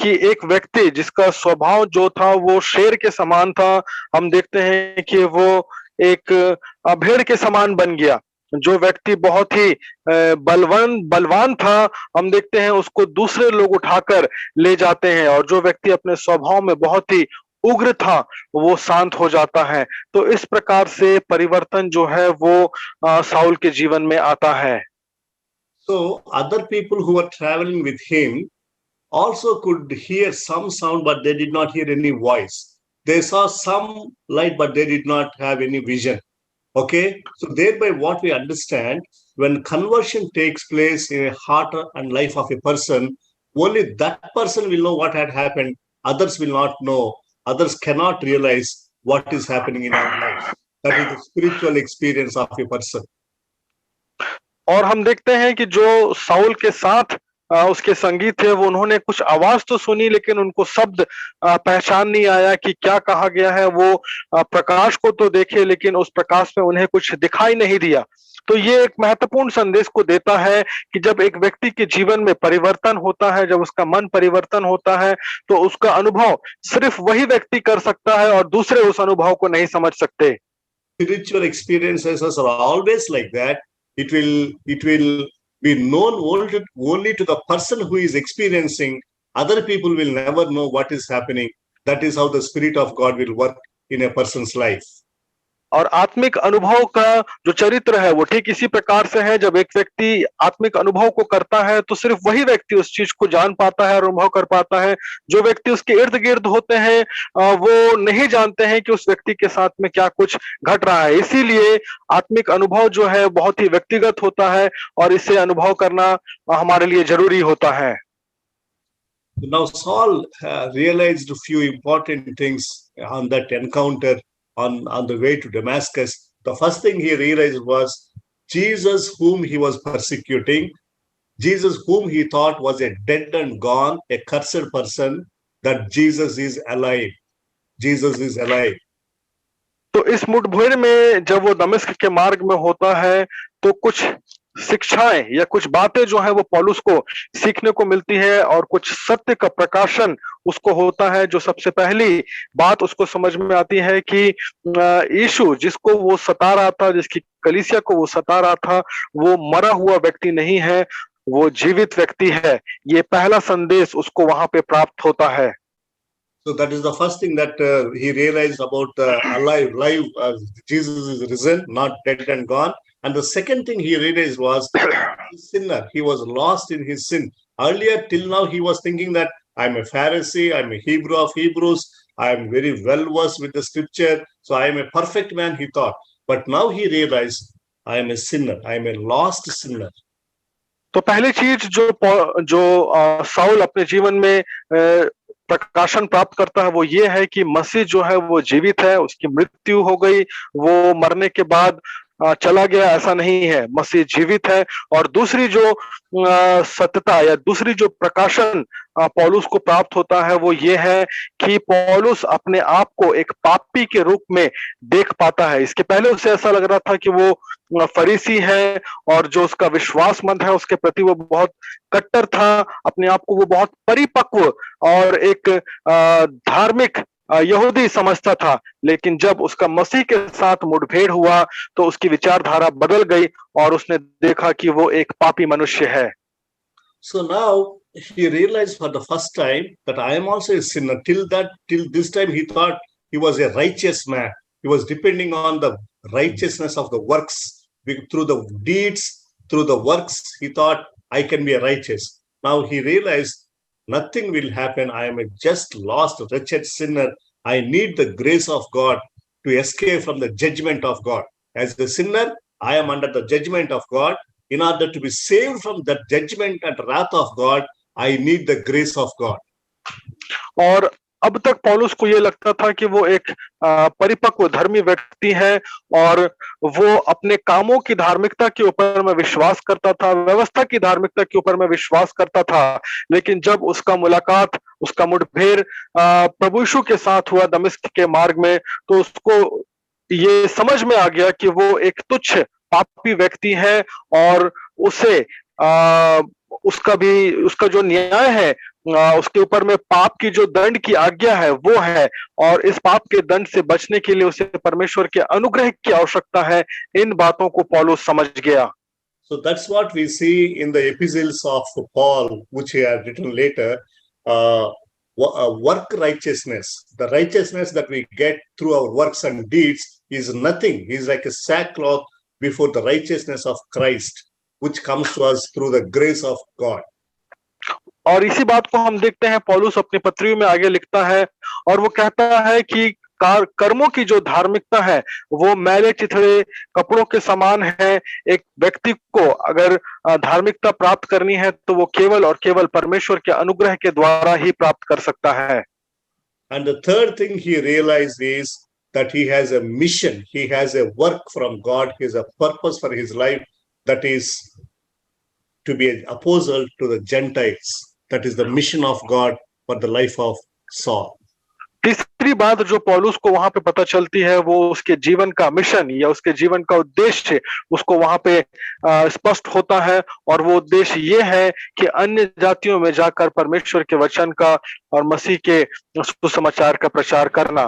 कि एक व्यक्ति जिसका स्वभाव जो था वो शेर के समान था, हम देखते हैं कि वो एक भेड़ के समान बन गया। जो व्यक्ति बहुत ही बलवान था, हम देखते हैं उसको दूसरे लोग उठाकर ले जाते हैं, और जो व्यक्ति अपने स्वभाव में बहुत ही उग्र था वो शांत हो जाता है। तो इस प्रकार से परिवर्तन जो है वो साउल के जीवन में आता है।
So other people who were traveling with him also could hear some sound, but they did not hear any voice. They saw some light, but they did not have any vision. Okay, so thereby what we understand, when conversion takes place in a heart and life of a person, only that person will know what had happened. Others will not know. Others cannot realize what is happening in our lives. That is the spiritual experience of a person.
और हम देखते हैं कि जो साउल के साथ उसके संगी थे, वो उन्होंने कुछ आवाज तो सुनी, लेकिन उनको शब्द पहचान नहीं आया कि क्या कहा गया है। वो प्रकाश को तो देखे, लेकिन उस प्रकाश में उन्हें कुछ दिखाई नहीं दिया। तो ये एक महत्वपूर्ण संदेश को देता है कि जब एक व्यक्ति के जीवन में परिवर्तन होता है, जब उसका मन परिवर्तन होता है, तो उसका अनुभव सिर्फ वही व्यक्ति कर सकता है और दूसरे उस अनुभव को नहीं समझ सकते।
Spiritual experiences are always like that. It will be known only to the person who is experiencing. Other people will never know what is happening. That is how the Spirit of God will work in a person's life.
और आत्मिक अनुभव का जो चरित्र है वो ठीक इसी प्रकार से है। जब एक व्यक्ति आत्मिक अनुभव को करता है तो सिर्फ वही व्यक्ति उस चीज को जान पाता है और अनुभव कर पाता है। जो व्यक्ति उसके इर्द गिर्द होते हैं वो नहीं जानते हैं कि उस व्यक्ति के साथ में क्या कुछ घट रहा है। इसीलिए आत्मिक अनुभव जो है बहुत ही व्यक्तिगत होता है और इसे अनुभव करना हमारे लिए जरूरी होता है।
Now Saul realized a few important things on that encounter on the way to Damascus. The first thing he realized was Jesus, whom he was persecuting, Jesus, whom he thought was a dead and gone, a cursed person, that Jesus is alive. Jesus is alive.
तो इस मुठभेड़ में जब वो दमिश्क के मार्ग में होता है तो कुछ शिक्षाएं या कुछ बातें जो है वो पौलुस को सीखने को मिलती है और कुछ सत्य का प्रकाशन उसको होता है। जो सबसे पहली बात उसको समझ में आती है कि यीशु जिसको वो सता रहा था, जिसकी कलीसिया को वो सता रहा था, वो मरा हुआ व्यक्ति नहीं है, वो जीवित व्यक्ति है। ये पहला संदेश उसको वहां पे प्राप्त होता है।
So that is the first thing that he realized about alive. Jesus is risen, not dead and gone. And the second thing he realized was sinner. He was lost in his sin. Earlier, till now, he was thinking that I'm a Pharisee, I'm a Hebrew of Hebrews, I'm very well versed with the scripture, so I am a perfect man, he thought. But now he realized I am a sinner, I am a lost sinner.
तो पहली चीज जो साउल अपने जीवन में प्रकाशन प्राप्त करता है वो ये है कि मसीह जो है वो जीवित है, उसकी मृत्यु हो गई, वो मरने के बाद चला गया, ऐसा नहीं है, मसीह जीवित है। और दूसरी जो सत्यता या दूसरी जो प्रकाशन पौलुस को प्राप्त होता है वो ये है कि पौलुस अपने आप को एक पापी के रूप में देख पाता है। इसके पहले उसे ऐसा लग रहा था कि वो फरीसी है और जो उसका विश्वासमंद है उसके प्रति वो बहुत कट्टर था, अपने आप को वो बहुत परिपक्व और एक धार्मिक यहूदी समझता था। लेकिन जब उसका मसीह के साथ मुठभेड़ हुआ तो उसकी विचारधारा बदल गई और उसने देखा कि वो एक पापी मनुष्य है।
So now he realized for the first time that I am also a sinner. Till this time he thought he was a righteous man. He was depending on the righteousness of the works. Through the deeds, through the works, he thought I can be a righteous. Now he realized nothing will happen. I am a just lost, wretched sinner. I need the grace of God to escape from the judgment of God. As a sinner, I am under the judgment of God. In order to be saved from the judgment and wrath of God, I need the grace of God.
और अब तक पौलुस को ये लगता था कि वो एक परिपक्व धर्मी व्यक्ति है और वो अपने कामों की धार्मिकता के ऊपर में विश्वास करता था, व्यवस्था की धार्मिकता के ऊपर में विश्वास करता था। लेकिन जब उसका मुलाकात, उसका मुठभेड़ प्रभु यीशु के साथ हुआ दमिश्क के मार्ग में, तो उसको ये समझ में आ गया कि वो एक तुच्छ पापी व्यक्ति है और उसे उसका जो न्याय है, उसके ऊपर में पाप की जो दंड की आज्ञा है वो है, और इस पाप के दंड से बचने के लिए उसे परमेश्वर के अनुग्रह की आवश्यकता है। इन बातों को पौलुस समझ गया।
So that's what we see in the epistles of Paul, which he had written later. Work righteousness, the righteousness that we get through our works and deeds is nothing. He's like a sackcloth before the righteousness of Christ, which comes to us through the grace of God.
और इसी बात को हम देखते हैं पौलुस अपनी पत्रियों में आगे लिखता है और वो कहता है कि कर्मों की जो धार्मिकता है वो मैले चिथड़े कपड़ों के समान है। एक व्यक्ति को अगर धार्मिकता प्राप्त करनी है तो वो केवल और केवल परमेश्वर के अनुग्रह के द्वारा ही प्राप्त कर सकता है।
And the third thing he realized is that he has a mission, he has a work from God, he has a purpose for his life, that is to be an apostle to the Gentiles. That is the mission of God for the life of Saul.
तीसरी बात जो पौलुस को वहां पे पता चलती है वो उसके जीवन का मिशन या उसके जीवन का उद्देश्य उसको वहां पे स्पष्ट होता है, और वो उद्देश्य ये है कि अन्य जातियों में जाकर परमेश्वर के वचन का और मसीह के सुसमाचार का प्रचार करना।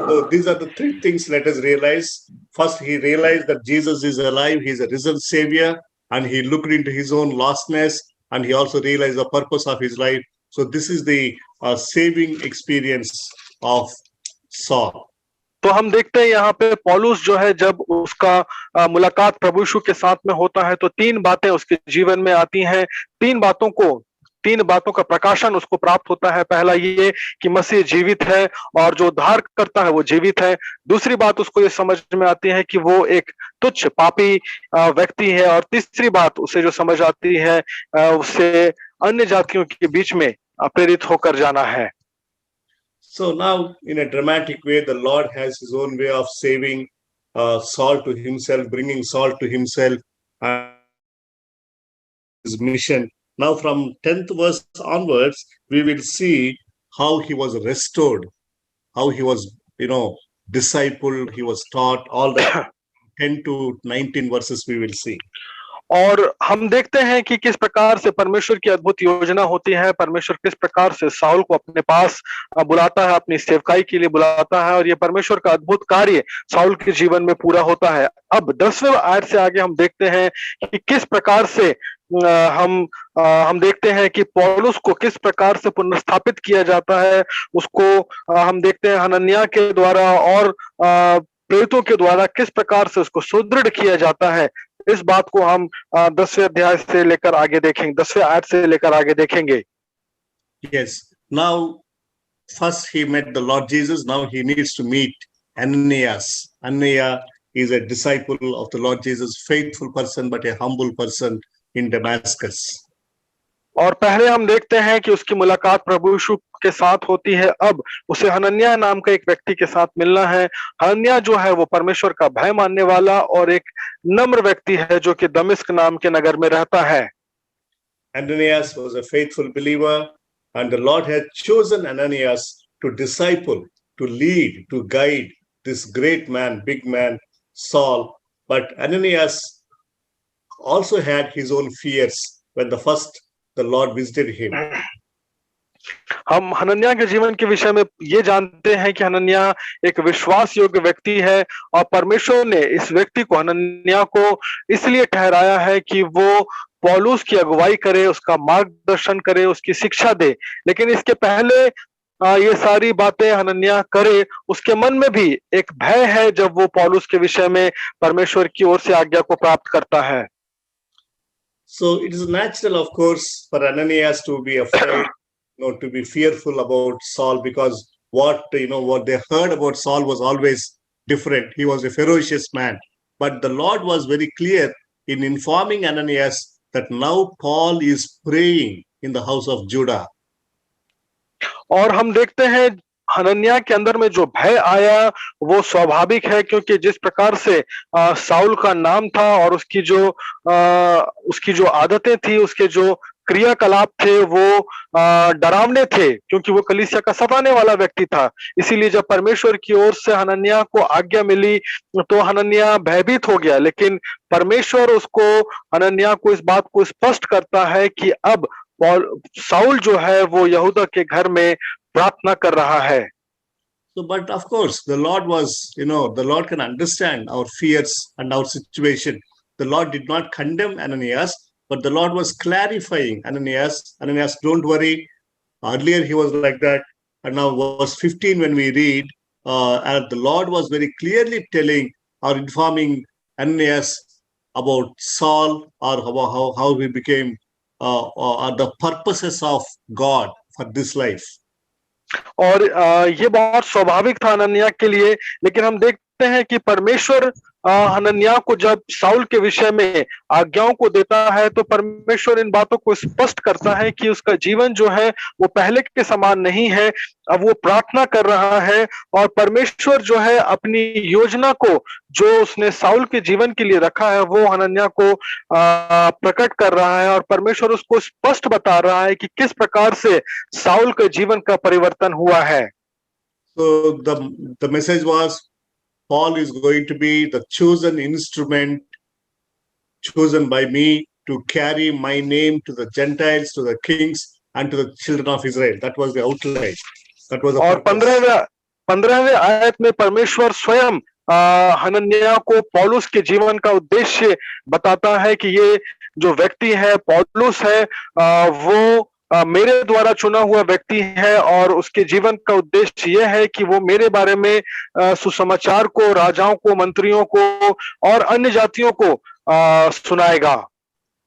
So these are the three things let us realize. First, he realized that Jesus is alive, he is a risen savior, and he looked into his own lostness, and he also realized the purpose of his life. So this is the saving experience of Saul.
तो हम देखते हैं यहाँ पे पौलुस जो है जब उसका मुलाकात प्रभु यीशु के साथ में होता है तो तीन बातें उसके जीवन में आती हैं। तीन बातों का प्रकाशन उसको प्राप्त होता है। पहला ये कि मसीह जीवित है और जो उद्धार करता है वो जीवित है। दूसरी बात उसको ये समझ में आती है कि वो एक तुच्छ पापी व्यक्ति है, और तीसरी बात उसे जो समझ आती है उससे अन्य जातियों के बीच में प्रेरित होकर जाना है।
So now, in a dramatic way, the Lord has his own way of saving Saul to himself, bringing Saul to himself, and his mission. Now, from 10th verse onwards, we will see how he was restored, how he was, discipled, he was taught, all the 10 to 19 verses we will see.
और हम देखते हैं कि किस प्रकार से परमेश्वर की अद्भुत योजना होती है, परमेश्वर किस प्रकार से साउल को अपने पास बुलाता है, अपनी सेवकाई के लिए बुलाता है, और ये परमेश्वर का अद्भुत कार्य साउल के जीवन में पूरा होता है। अब 10वें आयत से आगे हम देखते हैं कि किस प्रकार से हम देखते हैं कि पौलुस को किस प्रकार से पुनर्स्थापित किया जाता है। उसको हम देखते हैं हनन्याह के द्वारा और प्रेरितों के द्वारा किस प्रकार से उसको सुदृढ़ किया जाता है। इस बात को हम 10वें अध्याय से लेकर आगे देखेंगे, 10वें आयत से लेकर आगे देखेंगे।
Yes. Now, first he met the Lord Jesus. Now he needs to meet Ananias. Ananias is a disciple of the Lord Jesus, faithful person, but a humble person in Damascus.
और पहले हम देखते हैं कि उसकी मुलाकात प्रभु यीशु के साथ होती है। अब उसे हनन्याह नाम का एक व्यक्ति के साथ मिलना है। हनन्याह जो है वो परमेश्वर का भय मानने वाला और एक नम्र व्यक्ति है जो कि दमिश्क नाम के नगर में रहता है।
Ananias was a faithful believer, and the Lord had chosen Ananias to disciple, to lead, to guide this great man, big man, Saul. But Ananias also had his own fears when the Lord visited him.
हम हनन्याह के जीवन के विषय में ये जानते हैं कि हनन्याह एक विश्वास योग्य व्यक्ति है, और परमेश्वर ने इस व्यक्ति को, हनन्याह को, इसलिए ठहराया है कि वो पौलुस की अगुवाई करे, उसका मार्गदर्शन करे, उसकी शिक्षा दे। लेकिन इसके पहले ये सारी बातें हनन्याह करे, उसके मन में भी एक भय है जब वो पौलुस के विषय में परमेश्वर की ओर से आज्ञा को प्राप्त करता है।
So it is natural, of course, for Ananias to be afraid, to be fearful about Saul, because what they heard about Saul was always different. He was a ferocious man. But the Lord was very clear in informing Ananias that now Paul is praying in the house of Judah.
और हम देखते हैं हनन्याह के अंदर में जो भय आया वो स्वाभाविक है, क्योंकि जिस प्रकार से साउल का नाम था और उसकी जो आदतें थी, उसके जो क्रियाकलाप थे वो डरावने थे, क्योंकि वो कलीसिया का सताने वाला व्यक्ति था। इसीलिए जब परमेश्वर की ओर से हनन्याह को आज्ञा मिली तो हनन्याह भयभीत हो गया, लेकिन परमेश्वर हनन्याह को इस बात को स्पष्ट करता है कि अब साउल जो है वो यहूदा के घर में प्रार्थना कर रहा है।
So, but of course, the Lord was, the Lord can understand our fears and our situation. The Lord did not condemn Ananias, but the Lord was clarifying Ananias. Ananias, don't worry. Earlier he was like that. And now verse 15, when we read, and the Lord was very clearly telling or informing Ananias about Saul, or how he became, or the purposes of God for this life.
और ये बहुत स्वाभाविक था हनन्याह के लिए, लेकिन हम देखते हैं कि परमेश्वर हनन्याह को जब साउल के विषय में आज्ञाओं को देता है तो परमेश्वर इन बातों को स्पष्ट करता है कि उसका जीवन जो है वो पहले के समान नहीं है। अब वो प्रार्थना कर रहा है और परमेश्वर जो है अपनी योजना को जो उसने साउल के जीवन के लिए रखा है वो हनन्याह को प्रकट कर रहा है, और परमेश्वर उसको स्पष्ट बता रहा है कि किस प्रकार से साउल के जीवन का परिवर्तन हुआ है।
So the message was, Paul is going to be the chosen instrument, chosen by me to carry my name to the Gentiles, to the kings, and to the children of Israel. That was the outline. That was the
और
purpose.
15वें आयत में परमेश्वर स्वयं हनन्याह को पौलुस के जीवन का उद्देश्य बताता है कि ये जो व्यक्ति है पौलुस है, वो मेरे द्वारा चुना हुआ व्यक्ति है, और उसके जीवन का उद्देश्य यह है कि वो मेरे बारे में सुसमाचार को राजाओं को, मंत्रियों को और अन्य जातियों को सुनाएगा।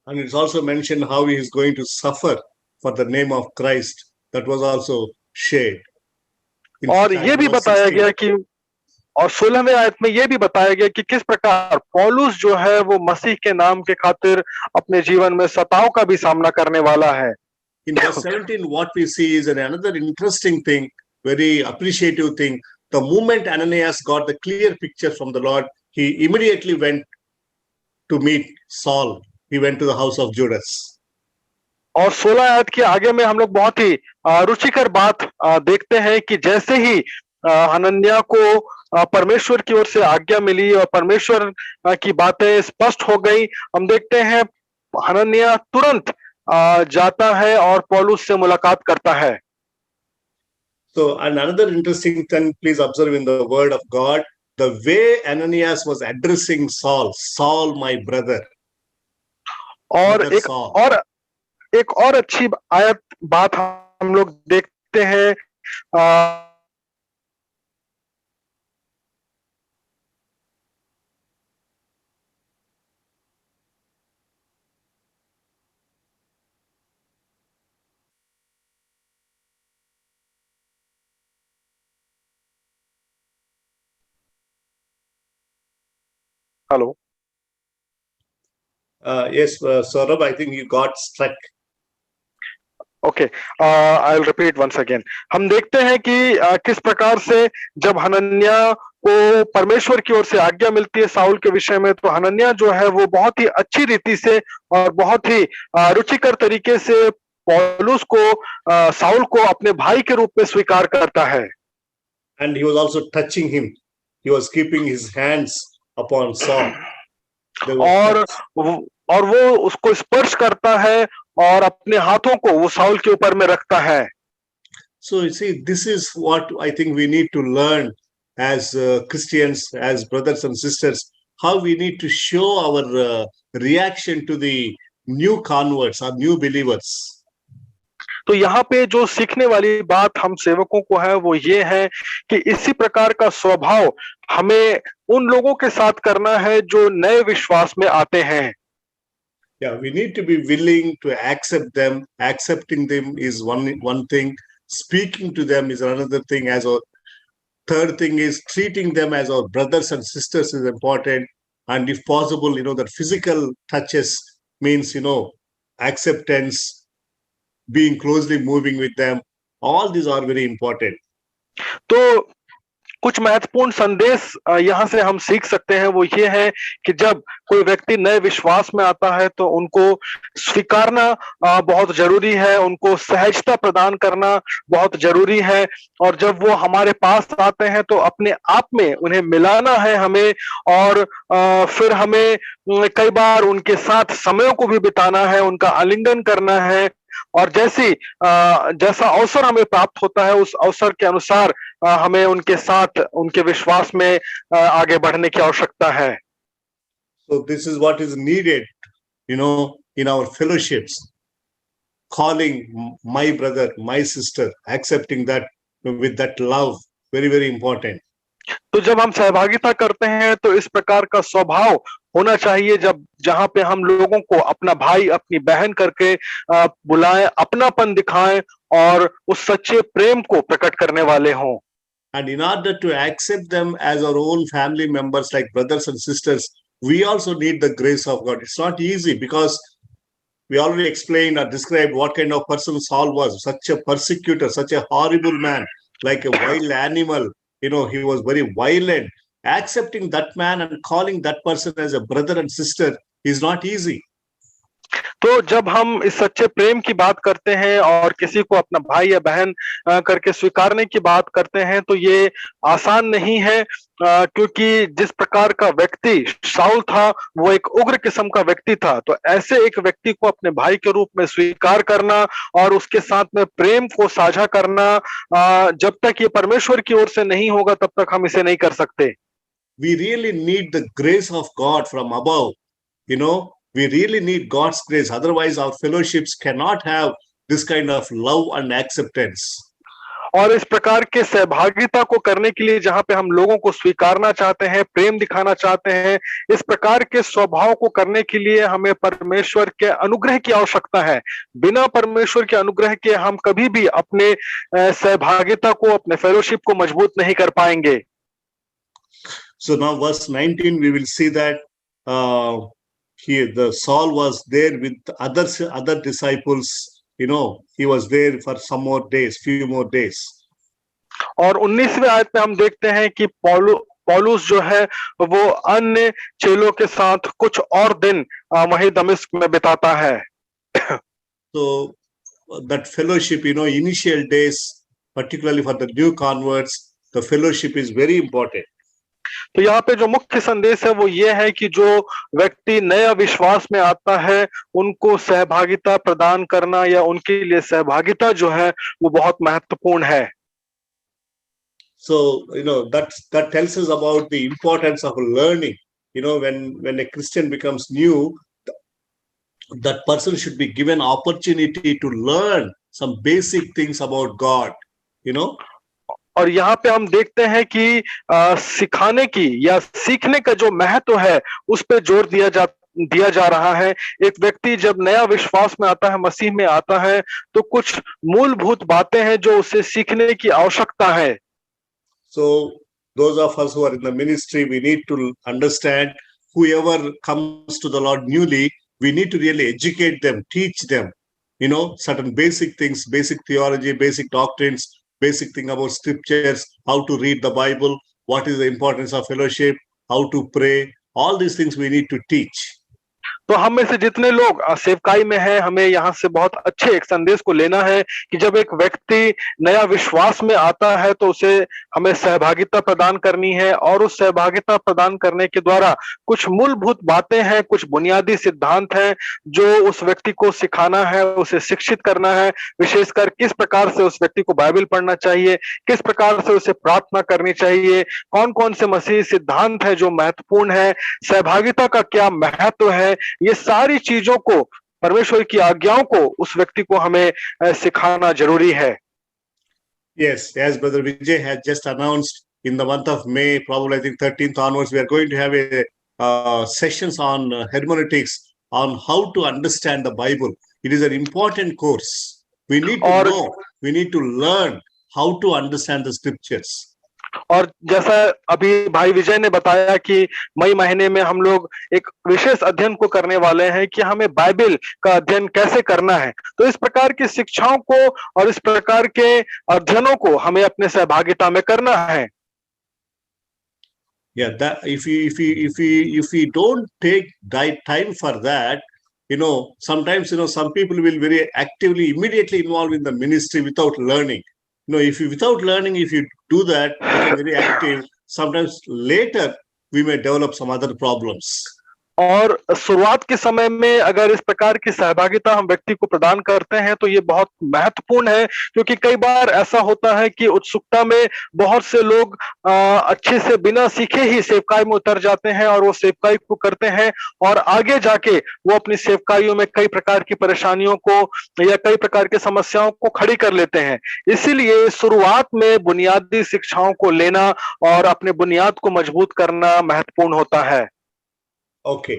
And it's also mentioned how he is going to suffer for the name of Christ. That was also shared.
और ये भी बताया गया कि, और 16वें आयत में ये भी बताया गया कि किस प्रकार पौलुस जो है वो मसीह के नाम के खातिर अपने जीवन में सताव का भी सामना करने वाला है।
In verse 17, what we see is another interesting thing, very appreciative thing. The moment Ananias got the clear picture from the Lord, he immediately went to meet Saul. He went to the house of Judas.
और 16 आयत के आगे में हम लोग बहुत ही रुचिकर बात देखते हैं कि जैसे ही हनन्याह को परमेश्वर की ओर से आज्ञा मिली और परमेश्वर की बातें स्पष्ट हो गई, हम देखते हैं हनन्याह तुरंत जाता है और पौलुस से मुलाकात करता है।
So, and another interesting thing, please observe in the word of God, the way Ananias was addressing Saul, Saul, my brother.
और एक और अच्छी बात हम लोग देखते हैं, hello
Yes, Saurabh, I think you got struck.
Okay, I will repeat once again. हम देखते हैं कि किस प्रकार से जब हनन्याह को परमेश्वर की ओर से आज्ञा मिलती है साउल के विषय में, तो हनन्याह जो है वो बहुत ही अच्छी रीति से और बहुत ही रुचिकर तरीके से पौलुस को, साउल को अपने भाई के रूप में स्वीकार करता है।
And he was also touching him. He was keeping his hands upon Saul.
और वो उसको स्पर्श करता है और अपने हाथों को वो साउल के ऊपर में रखता है।
So you see, this is what I think we need to learn as Christians, as brothers and sisters, how we need to show our reaction to the new converts or new believers.
तो यहाँ पे जो सीखने वाली बात हम सेवकों को है वो ये है कि इसी प्रकार का स्वभाव हमें उन लोगों के साथ करना है जो नए विश्वास में आते हैं।
Yeah, we need to be willing to accept them. Accepting them is one thing. Speaking to them is another thing. As a third thing is treating them as our brothers and sisters is important. And if possible, that physical touches means, acceptance, being closely moving with them, All these are very important.
तो कुछ महत्वपूर्ण संदेश यहाँ से हम सीख सकते हैं, वो ये है कि जब कोई व्यक्ति नए विश्वास में आता है तो उनको स्वीकारना बहुत जरूरी है, उनको सहजता प्रदान करना बहुत जरूरी है, और जब वो हमारे पास आते हैं तो अपने आप में उन्हें मिलाना है हमें, और फिर हमें कई बार उनके साथ समयों को भी बिताना है, उनका आलिंगन करना है, और जैसा अवसर हमें प्राप्त होता है उस अवसर के अनुसार हमें उनके साथ उनके विश्वास में आगे बढ़ने की आवश्यकता है।
So this is what is needed, in our fellowships. Calling my brother, my sister, accepting that with that love, very, very important.
तो जब हम सहभागिता करते हैं तो इस प्रकार का स्वभाव होना चाहिए, जहां पे हम लोगों को अपना भाई अपनी बहन करके बुलाएं, अपनापन दिखाएं और उस सच्चे प्रेम को प्रकट करने वाले हों।
And in order to accept them as our own family members, like brothers and sisters, we also need the grace of God. It's not easy because we already explained or described what kind of person Saul was. Such a persecutor, such a horrible man, like a wild animal. He was very violent. Accepting that man and calling that person as a brother and sister is not easy.
तो जब हम इस सच्चे प्रेम की बात करते हैं और किसी को अपना भाई या बहन करके स्वीकारने की बात करते हैं तो ये आसान नहीं है, क्योंकि जिस प्रकार का व्यक्ति शाऊल था वो एक उग्र किस्म का व्यक्ति था। तो ऐसे एक व्यक्ति को अपने भाई के रूप में स्वीकार करना और उसके साथ में प्रेम को साझा करना, जब तक ये परमेश्वर की ओर से नहीं होगा तब तक हम इसे नहीं कर सकते।
We really need the grace of God from above. We really need God's grace. Otherwise, our fellowships cannot have this kind of love and acceptance.
और इस प्रकार के सहभागिता को करने के लिए जहां पे हम लोगों को स्वीकारना चाहते हैं, प्रेम दिखाना चाहते हैं, इस प्रकार के स्वभाव को करने के लिए हमें परमेश्वर के अनुग्रह की आवश्यकता है। बिना परमेश्वर के अनुग्रह के हम कभी भी अपने सहभागिता को, अपने फेलोशिप को मजबूत नहीं कर पाएंगे।
So now verse 19, we will see that the Saul was there with other disciples. He was there for some more days, few more days.
और 19वें आयत में हम देखते हैं कि पौलुस जो है वो अन्य चेलों के साथ कुछ और दिन वहीं दमिश्क में बिताता है।
So that fellowship, initial days, particularly for the new converts, the fellowship is very important.
तो यहाँ पे जो मुख्य संदेश है वो ये है कि जो व्यक्ति नया विश्वास में आता है उनको सहभागिता प्रदान करना या उनके लिए सहभागिता जो है वो बहुत महत्वपूर्ण है।
So that tells us about the importance of learning. When a Christian becomes new, that person should be given opportunity to learn some basic things about God.
और यहाँ पे हम देखते हैं कि सिखाने की या सीखने का जो महत्व है उस पे जोर दिया जा रहा है। एक व्यक्ति जब नया विश्वास में आता है, मसीह में आता है, तो कुछ मूलभूत बातें हैं जो उसे सीखने की आवश्यकता है।
So those of us who are in the ministry, we need to understand whoever comes to the Lord newly, we need to really educate them, teach them, certain basic things, basic theology, basic doctrines, basic thing about scriptures, how to read the Bible, what is the importance of fellowship, how to pray, all these things we need to teach.
तो हम में से जितने लोग सेवकाई में हैं, हमें यहाँ से बहुत अच्छे एक संदेश को लेना है कि जब एक व्यक्ति नया विश्वास में आता है तो उसे हमें सहभागिता प्रदान करनी है, और उस सहभागिता प्रदान करने के द्वारा कुछ मूलभूत बातें हैं, कुछ बुनियादी सिद्धांत हैं जो उस व्यक्ति को सिखाना है, उसे शिक्षित करना है। विशेषकर किस प्रकार से उस व्यक्ति को बाइबल पढ़ना चाहिए, किस प्रकार से उसे प्रार्थना करनी चाहिए, कौन कौन से मसीह सिद्धांत है जो महत्वपूर्ण है, सहभागिता का क्या महत्व है, ये सारी चीजों को, परमेश्वर की आज्ञाओं को उस व्यक्ति को हमें सिखाना जरूरी है।
Yes, as Brother Vijay has just announced, in the month of May, probably I think 13th onwards, we are going to have a sessions on hermeneutics, on how to understand the Bible. It is an important course. We need to know, we need to learn how to understand the scriptures.
और जैसा अभी भाई विजय ने बताया कि मई महीने में हम लोग एक विशेष अध्ययन को करने वाले हैं कि हमें बाइबल का अध्ययन कैसे करना है। तो इस प्रकार की शिक्षाओं को और इस प्रकार के अध्ययनों को हमें अपने सहभागिता में करना है।
Yeah, that if we don't take time for that, sometimes some people will very actively immediately involved in the ministry without learning. If you without learning, if you do that, become very active, sometimes later we may develop some other problems.
और शुरुआत के समय में अगर इस प्रकार की सहभागिता हम व्यक्ति को प्रदान करते हैं तो ये बहुत महत्वपूर्ण है, क्योंकि कई बार ऐसा होता है कि उत्सुकता में बहुत से लोग अच्छे से बिना सीखे ही सेवकाई में उतर जाते हैं और वो सेवकाई को करते हैं और आगे जाके वो अपनी सेवकाइयों में कई प्रकार की परेशानियों को या कई प्रकार की समस्याओं को खड़ी कर लेते हैं। इसीलिए शुरुआत में बुनियादी शिक्षाओं को लेना और अपने बुनियाद को मजबूत करना महत्वपूर्ण होता है।
Okay.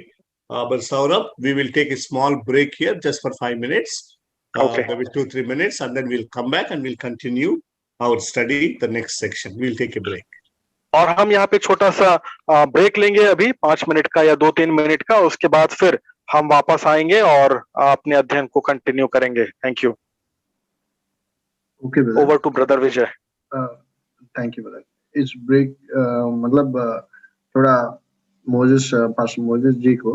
But Saurabh, we will take a small break here just for 5 minutes.
Okay.
Maybe 2-3 minutes, and then we'll come back and we'll continue our study, the next section. We'll take a break.
और हम यहाँ पे छोटा सा ब्रेक लेंगे अभी 5 मिनट का या 2-3 मिनट का, उसके बाद फिर हम वापस आएंगे और अपने अध्ययन को कंटिन्यू करेंगे। Thank you.
Okay brother,
over to brother Vijay.
Thank you brother. इस ब्रेक मतलब थोड़ा पास्टर मोजेस जी को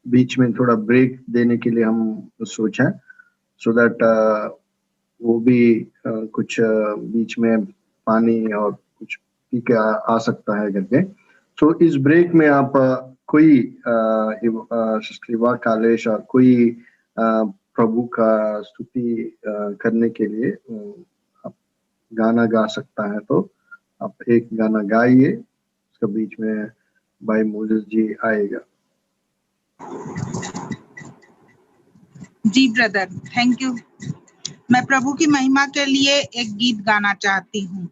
बीच में थोड़ा ब्रेक देने के लिए हम सोचा, सो दैट वो भी कुछ बीच में पानी और कुछ पी के आ सकता है करके। सो इस ब्रेक में आप कोई सिस्टर कालेश और कोई प्रभु का स्तुति करने के लिए आप गाना गा सकता है, तो आप एक गाना गाइए, उसके बीच में भाई मोजेस जी आएगा।
जी ब्रदर, थैंक यू। मैं प्रभु की महिमा के लिए एक गीत गाना चाहती हूँ।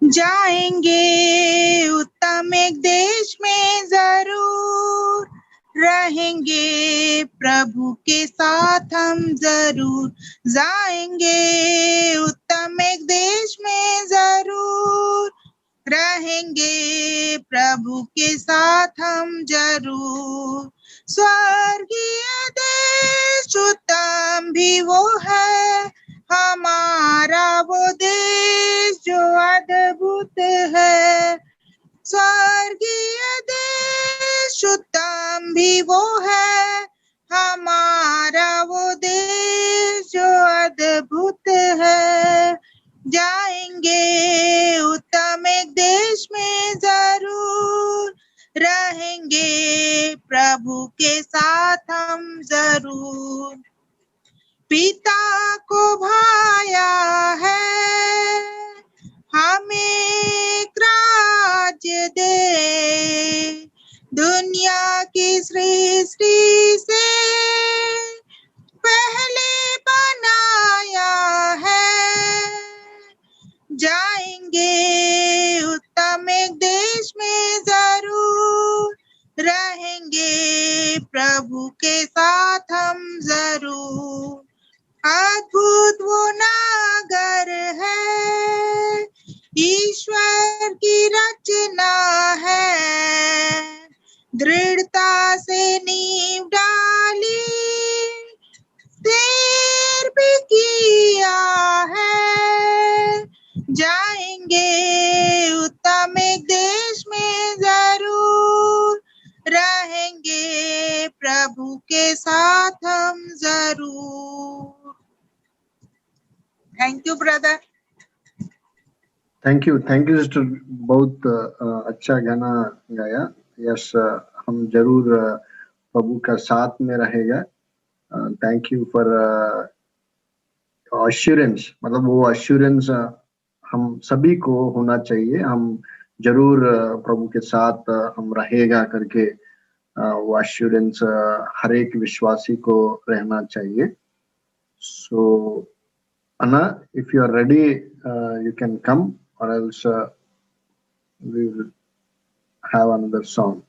जाएंगे उत्तम एक देश में जरूर, रहेंगे प्रभु के साथ हम जरूर। जाएंगे उत्तम एक देश में जरूर, रहेंगे प्रभु के साथ हम जरूर। स्वर्गीय देश उत्तम भी वो है, हमारा वो देश जो अद्भुत है। स्वर्गीय देश उत्तम भी वो है, हमारा वो देश जो अद्भुत है। जाएंगे उत्तम एक देश में जरूर, रहेंगे प्रभु के साथ हम जरूर। पिता को भाया है हमें राज्य दे, दुनिया की सृष्टि से पहले बनाया है। जाएंगे उत्तम एक देश में जरूर, रहेंगे प्रभु के साथ हम जरूर। अद्भुत वो नगर है, ईश्वर की रचना है। दृढ़ता से नींव डाली, देर भी किया है। जाएंगे उत्तम एक देश में जरूर, रहेंगे प्रभु के साथ हम जरूर। Thank you brother.
Thank you sister, बहुत अच्छा गाना गाया। यस, हम जरूर प्रभु का साथ में रहेगा। थैंक यू फॉर अश्योरेंस, मतलब वो अश्योरेंस हम सभी को होना चाहिए। हम जरूर प्रभु के साथ हम रहेगा करके वो अश्योरेंस हर एक विश्वासी को रहना चाहिए। सो Anna, if you are ready, you can come, or else we will have another song.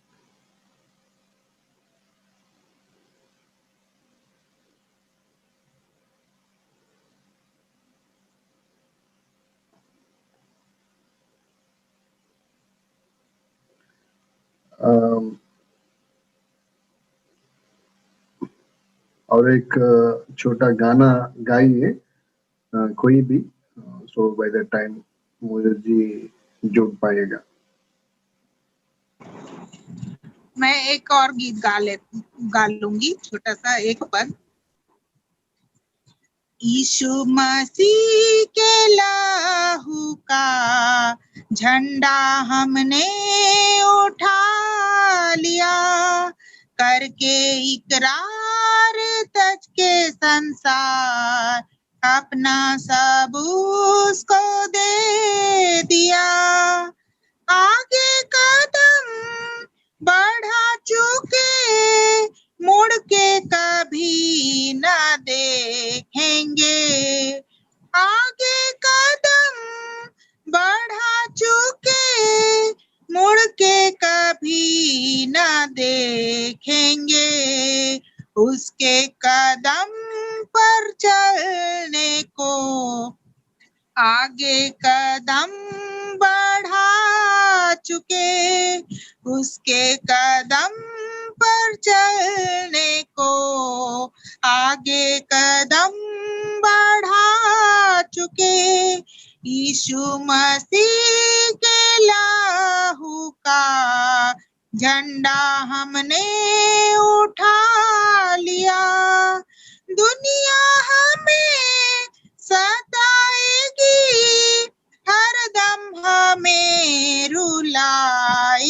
और एक छोटा गाना गाइए कोई भी, सो by the time Modi ji जुड़ पाएगा।
मैं एक और गीत गा लूंगी, छोटा सा एक पद। यीशु मसीह के लहू का झंडा हमने उठा लिया, करके इकरार तज के संसार अपना सब उसको दे दिया। आगे कदम बढ़ा चुके मुड़ के कभी न देखेंगे, आगे कदम बढ़ा चुके मुड़ के कभी न देखेंगे, उसके कदम पर चलने को आगे कदम बढ़ा चुके, उसके कदम पर चलने को आगे कदम बढ़ा चुके। यीशु मसीह के लहू का झंडा हमने उठा लिया। दुनिया हमें सताएगी, हरदम हमें रुलाएगी,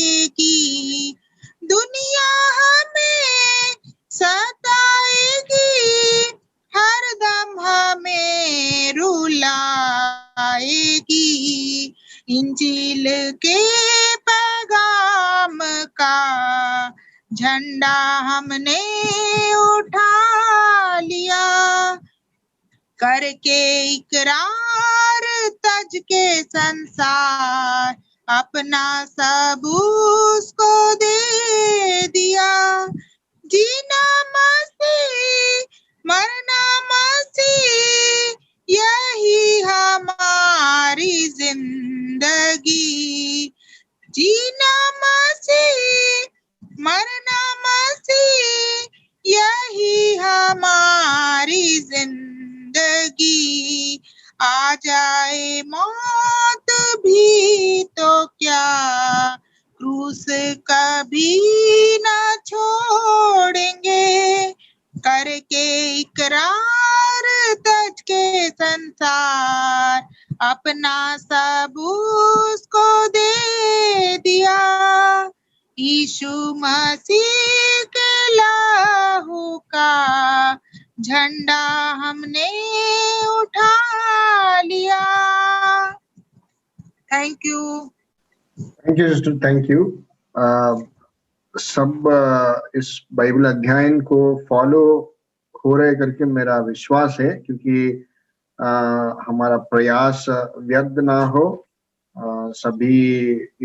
दुनिया हमें सताएगी, हरदम हमें रुलाएगी। इंजील के पैगाम का झंडा हमने उठा लिया, करके इकरार तज के संसार अपना सब उसको दे दिया। जीना मसीह मरना मसीह यही हमारी जिंदगी, जीना मसीह मरना मसीह यही हमारी जिंदगी। आ जाए मौत भी तो क्या, क्रूस कभी न छोड़ेंगे, करके इकरार तज के संसार अपना सब उसको दे दिया। यीशु मसीह के लहू का झंडा हमने उठा लिया। Thank you.
Thank you sister, thank you. सब इस बाइबल अध्ययन को फॉलो हो रहे करके मेरा विश्वास है, क्योंकि हमारा प्रयास व्यर्थ ना हो। सभी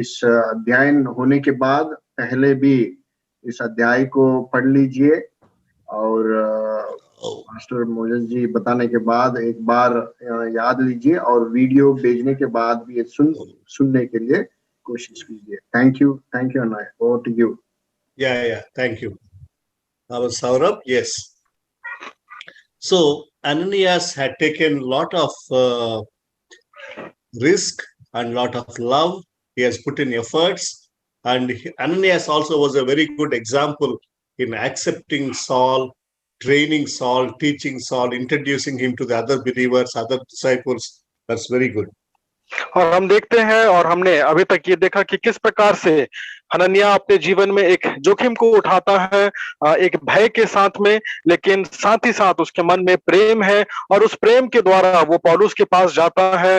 इस अध्ययन होने के बाद पहले भी इस अध्याय को पढ़ लीजिए, और मास्टर मोजेस जी बताने के बाद एक बार याद लीजिए, और वीडियो भेजने के बाद भी सुनने के लिए कोशिश कीजिए। Thank you Anay, over to you.
Yeah, thank you. Saurabh, yes. So Ananias had taken a lot of risk and lot of love. He has put in efforts, and Ananias also was a very good example in accepting Saul, training Saul, teaching Saul, introducing him to the other believers, other disciples. That's very good.
और हम देखते हैं, और हमने अभी तक ये देखा कि किस प्रकार से हनन्याह अपने जीवन में एक जोखिम को उठाता है, एक भय के साथ में, लेकिन साथ ही साथ उसके मन में प्रेम है, और उस प्रेम के द्वारा वो पौलुस के पास जाता है,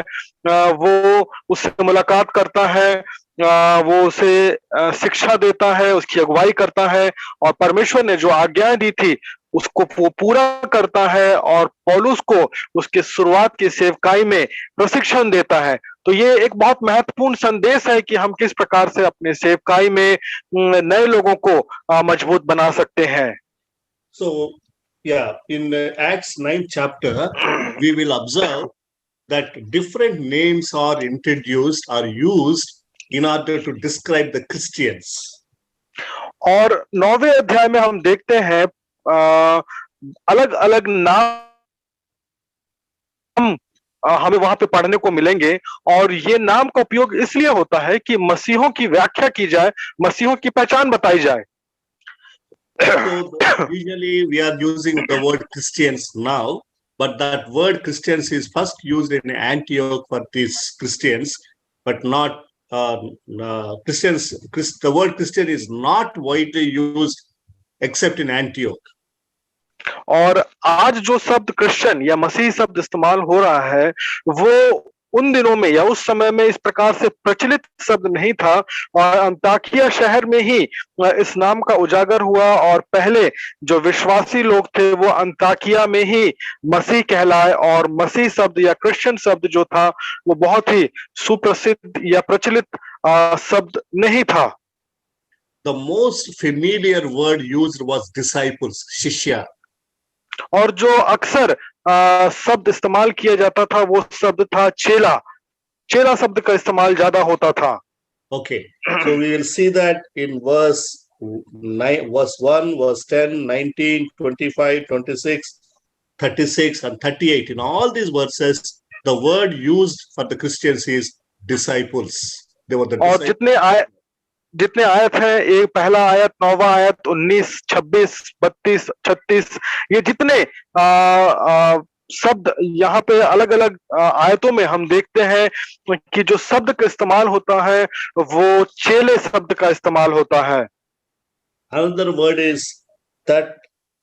वो उससे मुलाकात करता है, वो उसे शिक्षा देता है, उसकी अगुवाई करता है, और परमेश्वर ने जो आज्ञाएं दी थी उसको वो पूरा करता है, और पौलुस को उसके शुरुआत की सेवकाई में प्रशिक्षण देता है। तो ये एक बहुत महत्वपूर्ण संदेश है कि हम किस प्रकार से अपने सेवकाई में नए लोगों को मजबूत बना सकते हैं।
So in Acts 9th chapter we will observe that different names are introduced or used in order to describe the Christians.
और 9वें अध्याय में हम देखते हैं अलग अलग नाम हमें वहां पे पढ़ने को मिलेंगे, और ये नाम का उपयोग इसलिए होता है कि मसीहों की व्याख्या की जाए, मसीहों की पहचान बताई जाए।
So usually we are using the word Christians now, but that word Christians is first used in Antioch for these Christians, but not Christians. The word Christian is not widely used except in Antioch.
और आज जो शब्द क्रिश्चियन या मसीह शब्द इस्तेमाल हो रहा है, वो उन दिनों में या उस समय में इस प्रकार से प्रचलित शब्द नहीं था, और अंताकिया शहर में ही इस नाम का उजागर हुआ, और पहले जो विश्वासी लोग थे वो अंताकिया में ही मसीह कहलाए, और मसीह शब्द या क्रिश्चियन शब्द जो था वो बहुत ही सुप्रसिद्ध या प्रचलित शब्द नहीं था।
The most familiar word used was disciples, shishya.
और जो अक्सर शब्द इस्तेमाल किया जाता था वो शब्द था चेला। चेला शब्द का इस्तेमाल ज्यादा होता था।
Okay, so we will see that in verse 1, verse 10, 19, 25, 26, 36, and 38. In all these verses, the word used for the Christians is disciples. They were the
और
disciples.
जितने आयत है, एक पहला आयत, 9वां आयत, 19, 26, 32, 36, ये जितने शब्द यहाँ पे अलग अलग आयतों में हम देखते हैं कि जो शब्द का इस्तेमाल होता है वो चेले शब्द का इस्तेमाल होता है।
Another word is that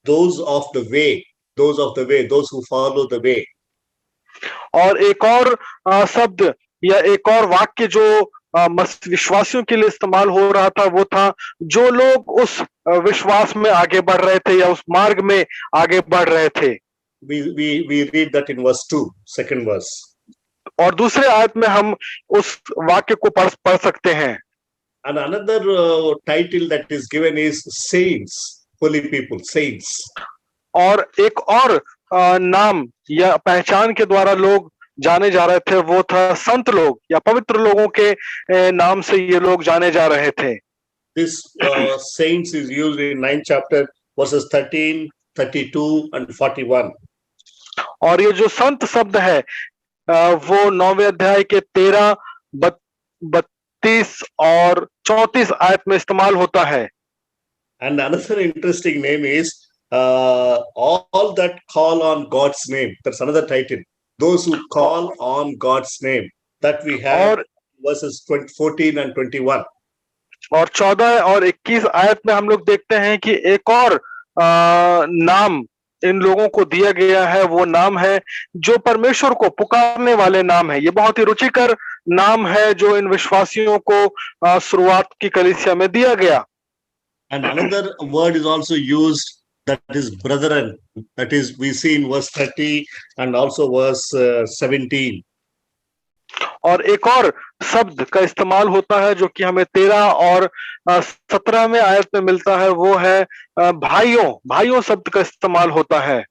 those of the way, those who follow the way.
और एक और शब्द या एक और वाक्य जो विश्वासियों के लिए इस्तेमाल हो रहा था वो था जो लोग उस विश्वास में आगे बढ़ रहे थे या उस मार्ग में आगे बढ़ रहे थे।
We read that in verse 2, second verse.
और दूसरे आयत में हम उस वाक्य को पढ़ सकते हैं।
And another title that is given is saints, holy people, saints.
और एक और नाम या पहचान के द्वारा लोग जाने जा रहे थे वो था संत लोग या पवित्र लोगों के नाम से ये लोग जाने जा रहे थे।
This saints is used in 9th chapter verses 13, 32 and 41.
और ये जो संत शब्द है वो 9वें अध्याय के 13, 32 और 34 आयत में इस्तेमाल होता है।
And another interesting name is all that call on God's name. That's another title. Those who call on God's name. That we have verses 14 and 21.
और 14 और 21 आयत में हम लोग देखते हैं कि एक और नाम इन लोगों को दिया गया है, वो नाम है जो परमेश्वर को पुकारने वाले नाम है। ये बहुत ही रुचिकर नाम है जो इन विश्वासियों को शुरुआत की कलीसिया में दिया गया।
And another word is also used, that is brethren. That is we see in verse 30 and also verse 17.
और एक और शब्द का इस्तेमाल होता है जो कि हमें 13 और 17वें आयत में मिलता है, वो है भाइयों शब्द का इस्तेमाल होता है।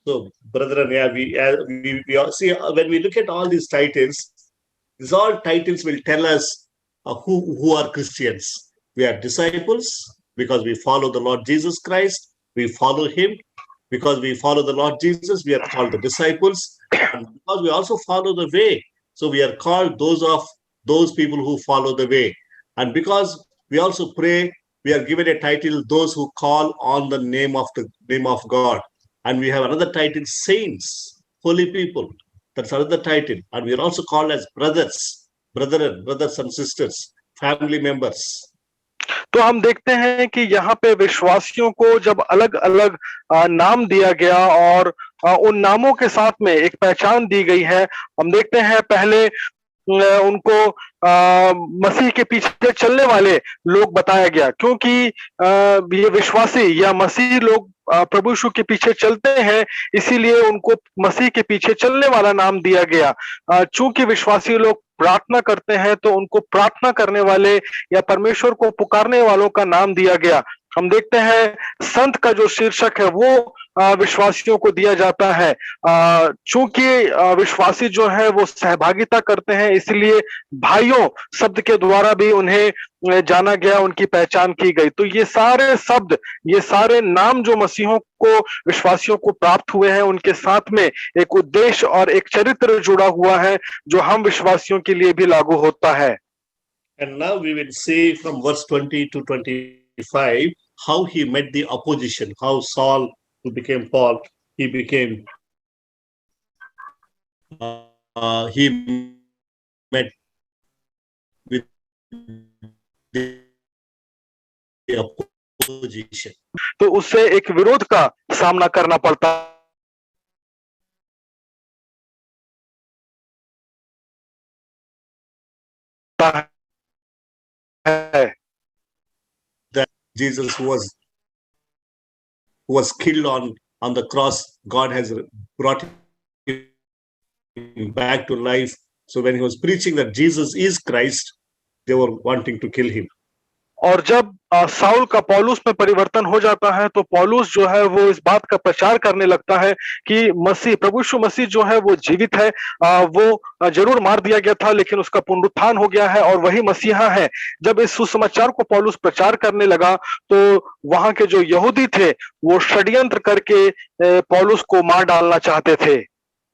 So brethren, yeah, we see when we look at all these titles, these all titles will tell us who are Christians. We are disciples because we follow the Lord Jesus Christ. We follow him because we follow the Lord Jesus. We are called the disciples, and because we also follow the way. So we are called those people who follow the way. And because we also pray, we are given a title, those who call on the name of God. And we have another title, saints, holy people. That's another title. And we are also called as brothers and sisters, family members.
तो हम देखते हैं कि यहाँ पे विश्वासियों को जब अलग अलग नाम दिया गया और उन नामों के साथ में एक पहचान दी गई है। हम देखते हैं पहले उनको मसीह के पीछे चलने वाले लोग बताया गया, क्योंकि ये विश्वासी या मसीह लोग प्रभु यीशु के पीछे चलते हैं, इसीलिए उनको मसीह के पीछे चलने वाला नाम दिया गया। चूंकि विश्वासी लोग प्रार्थना करते हैं तो उनको प्रार्थना करने वाले या परमेश्वर को पुकारने वालों का नाम दिया गया। हम देखते हैं संत का जो शीर्षक है वो विश्वासियों को दिया जाता है। चूंकि विश्वासी जो है वो सहभागिता करते हैं, इसलिए भाइयों शब्द के द्वारा भी उन्हें जाना गया, उनकी पहचान की गई। तो ये सारे शब्द, ये सारे नाम जो मसीहों को, विश्वासियों को प्राप्त हुए हैं, उनके साथ में एक उद्देश्य और एक चरित्र जुड़ा हुआ है जो हम विश्वासियों के लिए भी लागू होता है।
And now we will see from verse 20 to 25 how he met the opposition, how Saul, who became Paul, he became, he met with the opposition.
तो उससे एक विरोध का सामना करना पड़ता है।
That Jesus who was killed on the cross, God has brought him back to life. So when he was preaching that Jesus is Christ, they were wanting to kill him.
और जब साउल का पौलुस में परिवर्तन हो जाता है तो पौलुस जो है वो इस बात का प्रचार करने लगता है कि मसीह, प्रभु यीशु मसीह जो है वो जीवित है। वो जरूर मार दिया गया था लेकिन उसका पुनरुत्थान हो गया है और वही मसीहा है। जब इस सुसमाचार को पौलुस प्रचार करने लगा तो वहां के जो यहूदी थे वो षड्यंत्र करके पौलुस को मार डालना चाहते थे।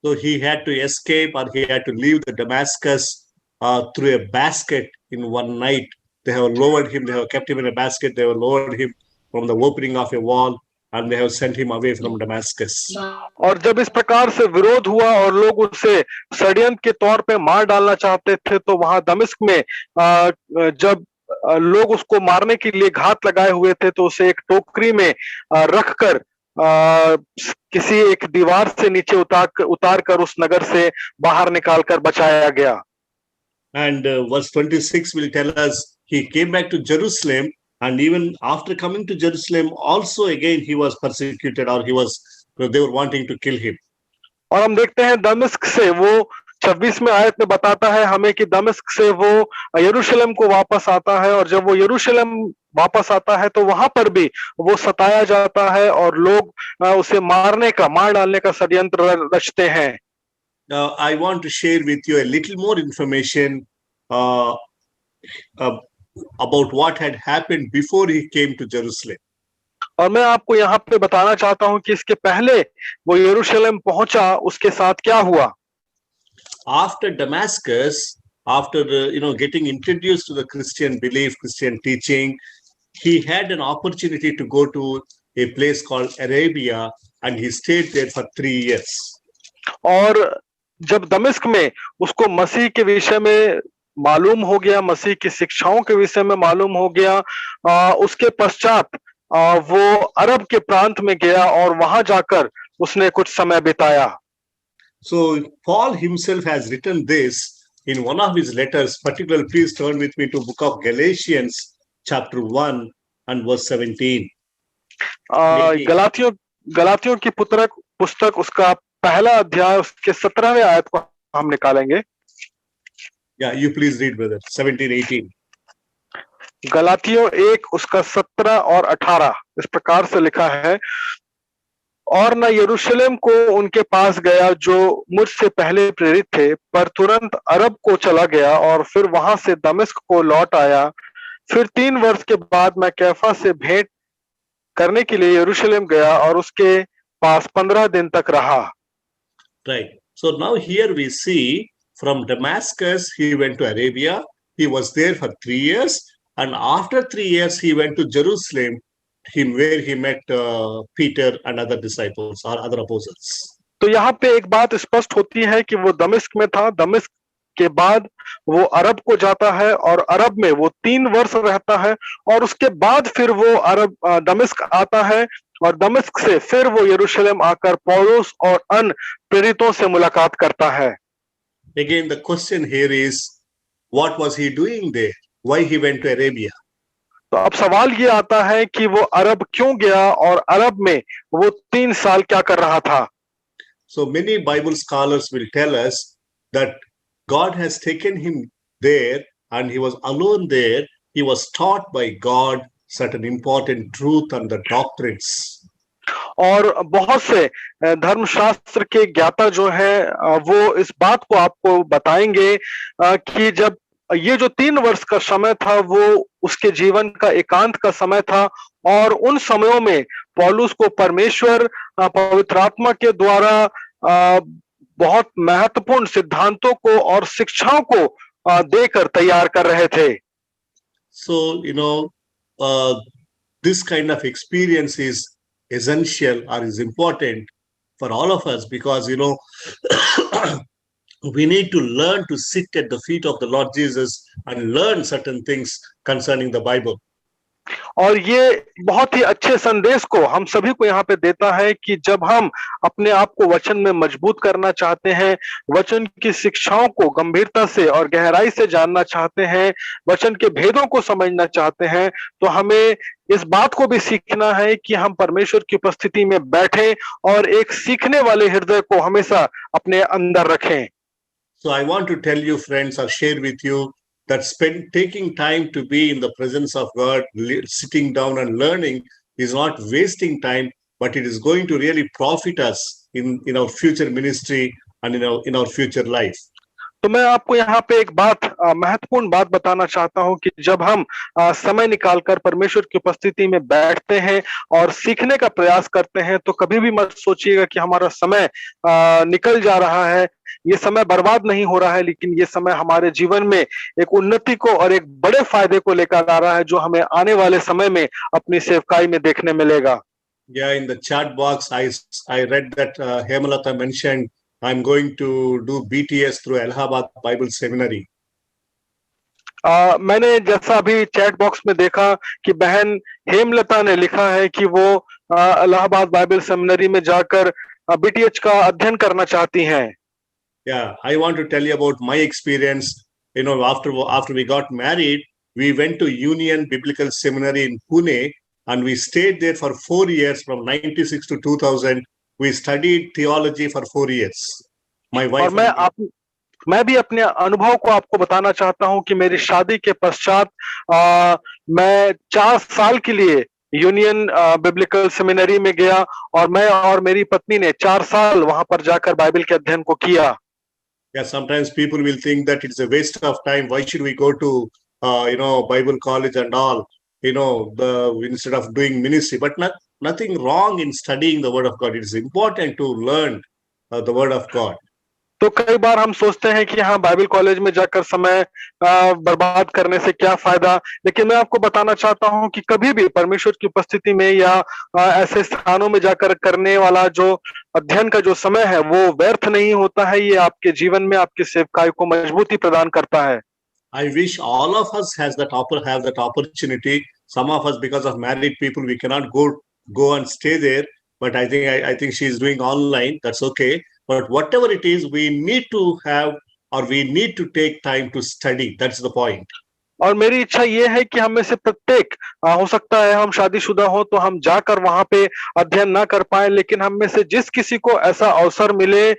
So he had to escape, or he had to leave the Damascus through a basket in one night. They have lowered him, they have kept him in a basket, they have lowered him from the opening of a wall, and they have sent him away from Damascus.
और जब इस प्रकार से विरोध हुआ और लोग उसे षड्यंत्र के तौर पे मार डालना चाहते थे तो वहां दमिश्क में जब लोग उसको मारने के लिए घात लगाए हुए थे तो उसे एक टोकरी में रखकर किसी एक दीवार से नीचे उतार कर उस नगर से बाहर निकालकर बचाया गया।
And verse 26 will tell us he came back to Jerusalem, and even after coming to Jerusalem also again he was persecuted, or they were wanting to kill him.
और हम देखते हैं दमिश्क से वो 26वें आयत में बताता है हमें कि दमिश्क से वो यरूशलेम को वापस आता है और जब वो यरूशलेम वापस आता है तो वहां पर भी वो सताया जाता है और लोग उसे मार डालने का षड्यंत्र रचते हैं।
Now, I want to share with you a little more information about what had happened before he came to Jerusalem.
और मैं आपको यहाँ पे बताना चाहता हूँ कि इसके पहले वो यरूशलेम पहुंचा उसके साथ क्या हुआ।
After Damascus, after getting introduced to the Christian belief, Christian teaching, he had an opportunity to go to a place called Arabia, and he stayed there for 3 years.
और जब दमिश्क में उसको मसीह के विषय में मालूम हो गया, मसीह की शिक्षाओं के विषय में मालूम हो गया, उसके पश्चात वो अरब के प्रांत में गया और वहां जाकर उसने कुछ समय बिताया।
So Paul himself has written this in one of his letters. Particularly, please turn with me to book of Galatians, chapter 1 and verse 17.
गलातियों की पुस्तक उसका पहला अध्याय उसके 17वें आयत को हम निकालेंगे।
Yeah, you please read, brother. 17-18.
गलातियों 1 उसका 17 और 18 इस प्रकार से लिखा है, और न यरूशलेम को उनके पास गया जो मुझसे पहले प्रेरित थे, पर तुरंत अरब को चला गया और फिर वहां से दमिश्क को लौट आया। फिर 3 वर्ष के बाद मैं कैफा से भेंट करने के लिए यरूशलेम गया और उसके पास 15 दिन तक रहा।
Right. So now here we see from Damascus he went to Arabia. He was there for 3 years, and after 3 years he went to Jerusalem, where he met Peter and other disciples or other apostles.
तो यहाँ पे एक बात स्पष्ट होती है कि वो दमिश्क में था, दमिश्क के बाद वो अरब को जाता है और अरब में वो 3 वर्ष रहता है और उसके बाद फिर वो दमिश्क आता है और दमिश्क से फिर वो यरूशलेम आकर पौलुस और अन्य प्रेरितों से मुलाकात करता है।
Again, the question here is, what was he doing there? Why he went to Arabia?
तो अब सवाल ये आता है कि वो अरब क्यों गया और अरब में वो 3 साल क्या कर रहा था।
So many Bible scholars will tell us that God has taken him there and he was alone there. He was taught by God certain important truth and the doctrines.
और बहुत से धर्मशास्त्र के ज्ञाता जो है वो इस बात को आपको बताएंगे कि जब ये जो 3 वर्ष का समय था वो उसके जीवन का एकांत का समय था, और उन समयों में पौलुस को परमेश्वर पवित्र आत्मा के द्वारा बहुत महत्वपूर्ण सिद्धांतों को और शिक्षाओं को देकर तैयार कर रहे थे।
So, this kind of experience is essential or is important for all of us because, we need to learn to sit at the feet of the Lord Jesus and learn certain things concerning the Bible.
और ये बहुत ही अच्छे संदेश को हम सभी को यहाँ पे देता है कि जब हम अपने आप को वचन में मजबूत करना चाहते हैं, वचन की शिक्षाओं को गंभीरता से और गहराई से जानना चाहते हैं, वचन के भेदों को समझना चाहते हैं, तो हमें इस बात को भी सीखना है कि हम परमेश्वर की उपस्थिति में बैठें और एक सीखने वाले हृदय को हमेशा अपने अंदर रखें।
So I want to tell you, friends, or share with you that taking time to be in the presence of God, sitting down and learning is not wasting time, but it is going to really profit us in our future ministry and in our future life.
तो मैं आपको यहाँ पे एक बात महत्वपूर्ण बात बताना चाहता हूँ कि जब हम समय निकालकर परमेश्वर की उपस्थिति में बैठते हैं और सीखने का प्रयास करते हैं तो कभी भी मत सोचिएगा कि हमारा समय निकल जा रहा है, ये समय बर्बाद नहीं हो रहा है, लेकिन ये समय हमारे जीवन में एक उन्नति को और एक बड़े फायदे को लेकर आ रहा है जो हमें आने वाले समय में अपनी सेवकाई में देखने मिलेगा।
Yeah, in the chat box, I read that Hemalata mentioned I'm going to do BTS through Allahabad Bible Seminary.
मैंने जैसा अभी चैट बॉक्स में देखा कि बहन हेमलता ने लिखा है कि वो इलाहाबाद बाइबल सेमिनरी में जाकर बीटीएच का अध्ययन करना चाहती हैं।
Yeah, I want to tell you about my experience. After we got married, we went to Union Biblical Seminary in Pune, and we stayed there for 4 years from 96 to 2000. We studied theology for 4 years. My wife.
और मैं भी अपने अनुभव को आपको बताना चाहता हूं कि मेरी शादी के पश्चात मैं 4 साल के लिए यूनियन बिब्लिकल सेमिनरी में गया और मैं और मेरी पत्नी ने 4 साल वहां पर जाकर बाइबल के अध्ययन को किया।
Yeah, sometimes people will think that it's a waste of time. Why should we go to Bible college and all? Instead of doing ministry, but nothing wrong in studying the Word of God. It is important to learn the Word of God.
तो कई बार हम सोचते हैं कि हाँ बाइबल कॉलेज में जाकर समय बर्बाद करने से क्या फायदा, लेकिन मैं आपको बताना चाहता हूँ कि कभी भी परमेश्वर की उपस्थिति में या ऐसे स्थानों में जाकर करने वाला जो अध्ययन का जो समय है वो व्यर्थ नहीं होता है। ये आपके जीवन में आपकी सेवकाई को मजबूती प्रदान करता है।
I wish all of us have that opportunity. Some of us, because of married people, we cannot go and stay there. But I think she is doing online. That's okay. But whatever it is, we need to take time to study. That's the point.
और मेरी इच्छा ये है कि हम में से प्रत्येक हो सकता है हम शादीशुदा हो तो हम जाकर वहां पे अध्ययन ना कर पाए, लेकिन हम में से जिस किसी को ऐसा अवसर मिले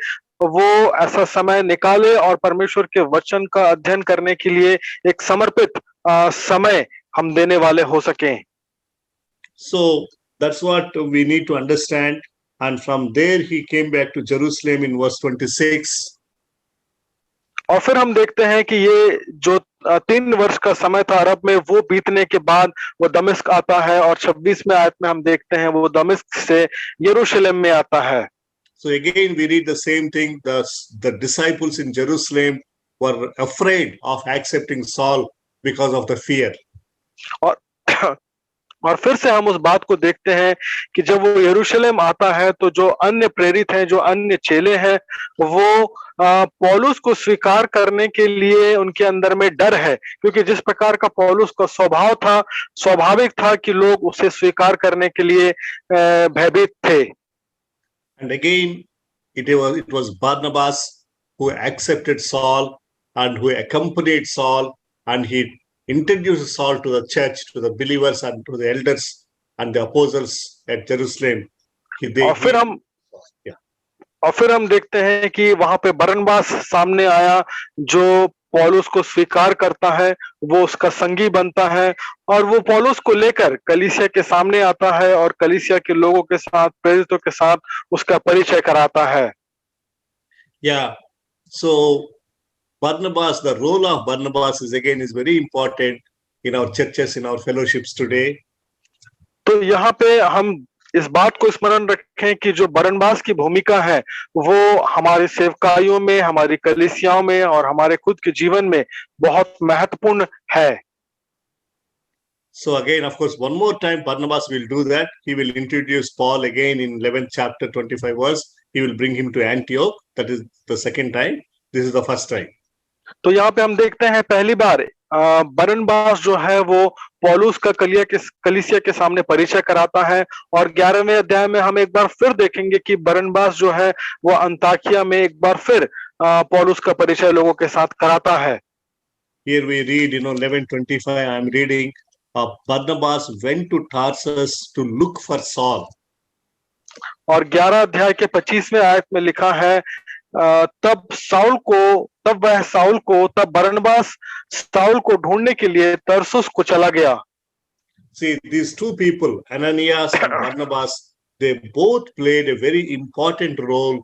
वो ऐसा समय निकाले और परमेश्वर के वचन का अध्ययन करने के लिए एक समर्पित समय हम देने वाले हो सकें।
So that's what we need to understand. And from there he came back to Jerusalem in verse 26.
और फिर हम देखते हैं कि ये जो 3 वर्ष का समय था अरब में, वो बीतने के बाद वो दमिश्क आता है और 26वें आयत में हम देखते हैं वो दमिश्क से यरूशलेम में आता है।
So again we read the same thing. The disciples in Jerusalem were afraid of accepting Saul because of the fear.
और फिर से हम उस बात को देखते हैं कि जब वो यरूशलेम आता है तो जो अन्य प्रेरित हैं, जो अन्य चेले हैं, वो पौलुस को स्वीकार करने के लिए उनके अंदर में डर है, क्योंकि जिस प्रकार का पौलुस का स्वभाव था, स्वाभाविक था कि लोग उसे स्वीकार करने के लिए भयभीत थे।
And again it was Barnabas who accepted Saul and who accompanied Saul, and he introduced Saul to the church, to the believers and to the elders and the apostles at Jerusalem.
और फिर हम देखते हैं कि वहां पे बरनबास सामने आया जो पौलुस को स्वीकार करता है, वो उसका संगी बनता है और वो पौलुस को लेकर कलीसिया के सामने आता है और कलीसिया के लोगों के साथ, प्रेरितों के साथ उसका परिचय कराता है।
Yeah. So Barnabas, the role of Barnabas is very important in our churches, in our fellowships today.
तो यहाँ पे हम इस बात को स्मरण रखें कि जो बरनबास की भूमिका है वो हमारी सेवकाइयों में, हमारी कलीसियाओं में और हमारे खुद के जीवन में बहुत महत्वपूर्ण है।
So again, of course, one more time Barnabas will do that. He will introduce Paul again in 11th chapter 25 verse. He will bring him to Antioch. That is the second time. This is the first time.
तो यहाँ पे हम देखते हैं पहली बार बरनबास जो है वो पौलुस का कलीसिया के सामने परिचय कराता है और 11वें अध्याय में हम एक बार फिर देखेंगे कि बरनबास जो है वो अंताकिया में एक बार फिर पौलुस का परिचय लोगों के साथ कराता है।
Here we read, 11:25. I am reading. Barnabas went to Tarsus to look for Saul.
और 11 अध्याय के 25वें आयत में लिखा है तब बरनबास साउल को ढूंढने के लिए तरसुस को चला गया।
See, these two people, Ananias and Barnabas, they both played a very important role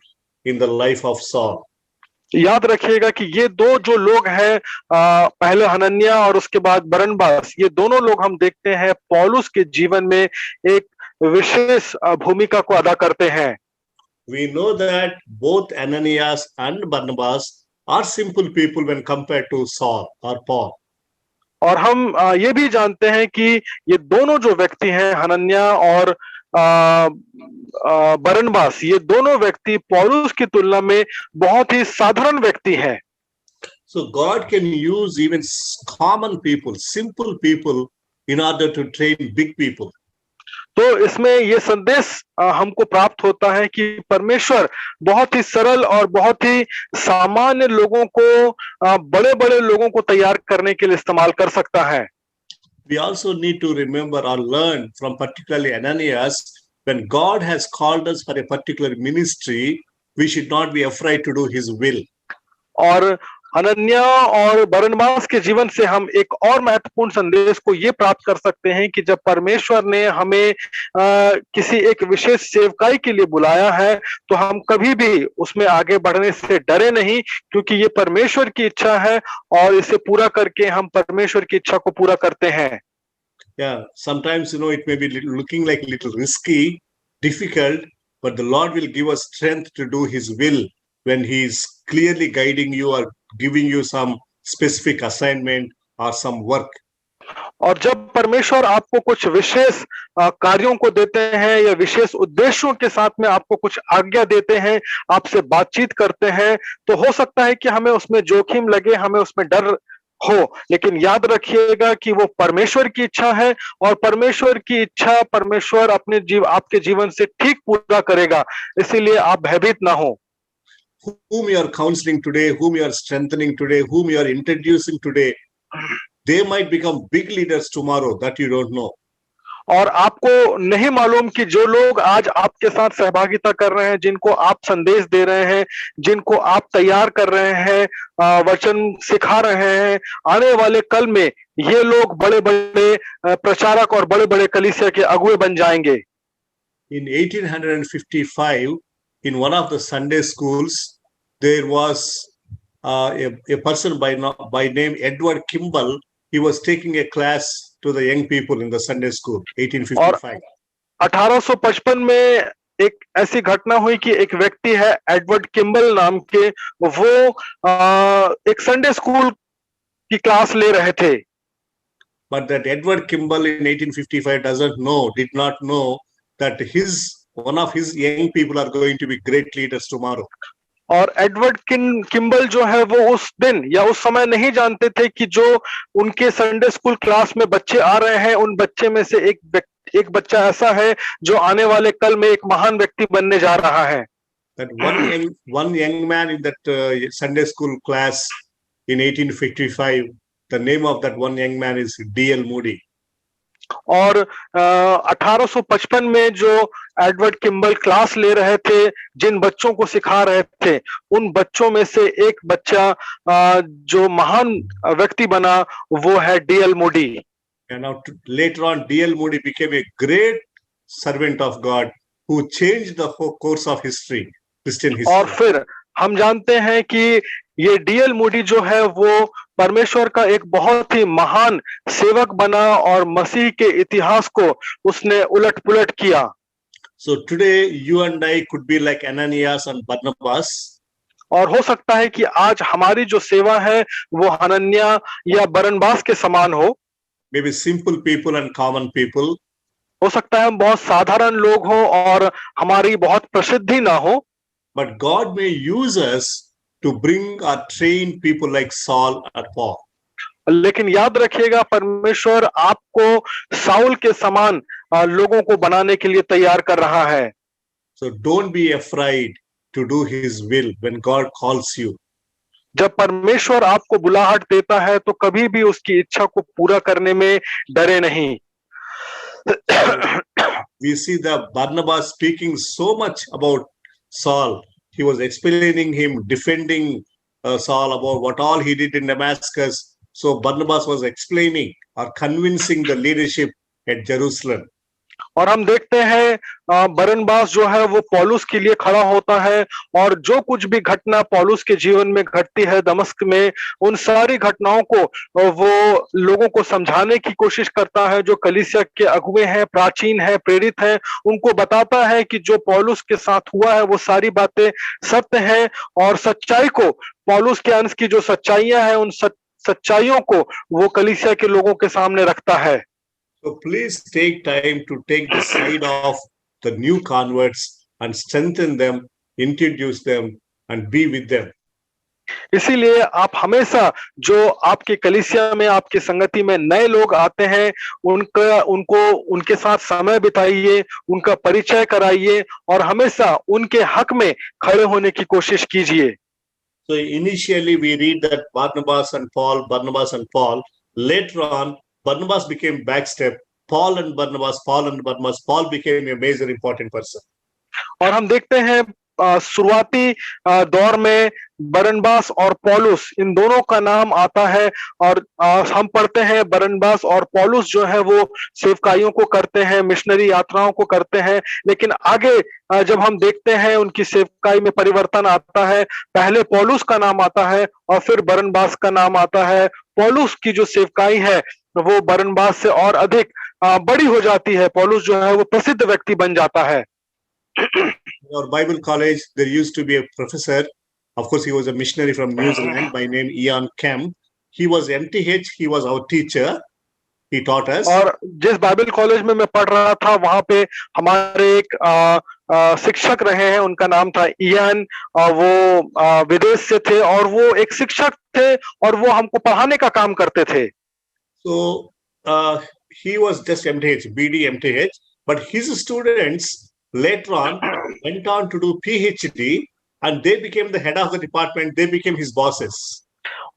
in the life of Saul.
याद रखिएगा कि ये दो जो लोग हैं, पहले हनन्याह और उसके बाद बरनबास, ये दोनों लोग हम देखते हैं पौलुस के जीवन में एक विशेष भूमिका को अदा करते हैं।
We know that both Ananias and Barnabas are simple people when compared to Saul or Paul.
और हम ये भी जानते हैं कि ये दोनों जो व्यक्ति हैं, हनन्याह और बरनबास, ये दोनों व्यक्ति पौलुस की तुलना में बहुत ही साधारण व्यक्ति हैं।
So God can use even common people, simple people, in order to train big people.
तो इसमें ये संदेश हमको प्राप्त होता है कि परमेश्वर बहुत ही सरल और बहुत ही सामान्य लोगों को बड़े-बड़े लोगों को तैयार करने के लिए इस्तेमाल कर सकता है।
We also need to remember or learn from particularly Ananias, when God has called us for a particular ministry, we should not be afraid to do his will.
और हनन्याह और बरनबास के जीवन से हम एक और महत्वपूर्ण संदेश को ये प्राप्त कर सकते हैं कि जब परमेश्वर ने हमें किसी एक विशेष सेवकाई के लिए बुलाया है तो हम कभी भी उसमें आगे बढ़ने से डरे नहीं, क्योंकि ये परमेश्वर की इच्छा है और इसे पूरा करके हम परमेश्वर की इच्छा को पूरा करते हैं।
Yeah, sometimes it may be looking like a little risky, difficult, but the Lord will give us strength to do his will when he is clearly guiding you or giving you some specific assignment or some work.
और जब परमेश्वर आपको कुछ विशेष कार्यों को देते हैं या विशेष उद्देश्यों के साथ में आपको कुछ आज्ञा देते हैं, आपसे बातचीत करते हैं, तो हो सकता है कि हमें उसमें जोखिम लगे, हमें उसमें डर हो, लेकिन याद रखिएगा कि वो परमेश्वर की इच्छा है और परमेश्वर की इच्छा परमेश्वर आपके जीवन से ठीक पूरा करेगा, इसीलिए आप भयभीत ना हो।
Whom you are counseling today, whom you are strengthening today, whom you are introducing today, they might become big leaders tomorrow that you don't know.
और आपको नहीं मालूम कि जो लोग आज आपके साथ सहभागिता कर रहे हैं, जिनको आप संदेश दे रहे हैं, जिनको आप तैयार कर रहे हैं, वचन सिखा रहे हैं, आने वाले कल में ये लोग बड़े-बड़े प्रचारक और बड़े-बड़े कलीसिया के अगुवे बन जाएंगे।
In 1855, in one of the Sunday schools, there was a person by name Edward Kimball. He was taking a class to the young people in the Sunday school, 1855.
1855 में एक ऐसी घटना हुई कि एक व्यक्ति है एडवर्ड किम्बल नाम के, वो एक संडे स्कूल की क्लास ले रहे थे।
But that Edward Kimball in 1855 did not know that one of his young people are going to be great leaders tomorrow.
और एडवर्ड किम्बल जो है वो उस दिन या उस समय नहीं जानते थे कि जो उनके संडे स्कूल क्लास में बच्चे आ रहे हैं, उन बच्चे में से एक बच्चा ऐसा है जो आने वाले कल में एक महान व्यक्ति बनने जा रहा है।
That one young man in that Sunday school class in 1855, the name of that one young man is D.L. Moody.
और 1855 में जो एडवर्ड किम्बल क्लास ले रहे थे, जिन बच्चों को सिखा रहे थे, उन बच्चों में से एक बच्चा जो महान व्यक्ति बना वो है DL Moody.
And now later on, D.L. Moody became a great servant of God who changed the whole course of history, Christian history.
और फिर हम जानते हैं कि ये डीएल मूडी जो है वो परमेश्वर का एक बहुत ही महान सेवक बना और मसीह के इतिहास को उसने उलट पुलट किया।
So today you and I could be like Ananias and Barnabas.
और हो सकता है कि आज हमारी जो सेवा है वो हनन्या या बरनबास के समान हो।
Maybe simple people and common people.
हो सकता है हम बहुत साधारण लोग हों और हमारी बहुत प्रसिद्धि ना हो,
But God may use us to bring or train people like Saul or Paul.
लेकिन याद रखिएगा परमेश्वर आपको साउल के समान लोगों को बनाने के लिए तैयार कर रहा है।
So don't be afraid to do his will when God calls you.
जब परमेश्वर आपको बुलाहट देता है तो कभी भी उसकी इच्छा को पूरा करने में डरे नहीं।
We see the Barnabas speaking so much about Saul. He was explaining him, defending Saul about what all he did in Damascus. So Barnabas was explaining or convincing the leadership at Jerusalem.
और हम देखते हैं बरनबास जो है वो पौलुस के लिए खड़ा होता है और जो कुछ भी घटना पौलुस के जीवन में घटती है दमिश्क में, उन सारी घटनाओं को वो लोगों को समझाने की कोशिश करता है। जो कलीसिया के अगुवे हैं, प्राचीन हैं, प्रेरित हैं, उनको बताता है कि जो पौलुस के साथ हुआ है वो सारी बातें सत्य हैं और सच्चाई को, पौलुस के अंश की जो सच्चाइयां हैं उन सच्चाइयों को वो कलीसिया के लोगों के सामने रखता है।
So please take time to take the side of the new converts and strengthen them, introduce them and be with them.
इसीलिए आप हमेशा जो आपके कलीसिया में, आपकी संगति में नए लोग आते हैं, उनके साथ समय बिताइए, उनका परिचय कराइए और हमेशा उनके हक में खड़े होने की कोशिश कीजिए।
So initially we read that Barnabas and Paul. Later on, Barnabas became backstep. Paul and Barnabas. Paul became a major important person.
और हम देखते हैं शुरुआती दौर में बरनबास और पौलुस इन दोनों का नाम आता है और हम पढ़ते हैं बरनबास और पौलुस जो है वो सेवकाइयों को करते हैं, मिशनरी यात्राओं को करते हैं। लेकिन आगे जब हम देखते हैं उनकी सेवकाई में परिवर्तन आता है, पहले पौलुस का नाम आता है और फिर बरनबास का नाम आता है। पौलुस की जो सेवकाई है वो बरनबास से और अधिक बड़ी हो जाती है। पौलुस जो है वो प्रसिद्ध व्यक्ति बन जाता है।
In our Bible college, there used to be a professor. Of course, he was a missionary from New Zealand by name Ian Kemp. He was MTH. He was our teacher. He taught us.
और जिस बाइबल कॉलेज में मैं पढ़ रहा था वहां पे हमारे एक शिक्षक रहे हैं, उनका नाम था इयान। वो विदेश से थे और वो एक शिक्षक थे और वो हमको पढ़ाने का काम करते थे।
So he was just MTH, BD MTH, but his students later on went on to do PhD and they became the head of the department. They became his bosses.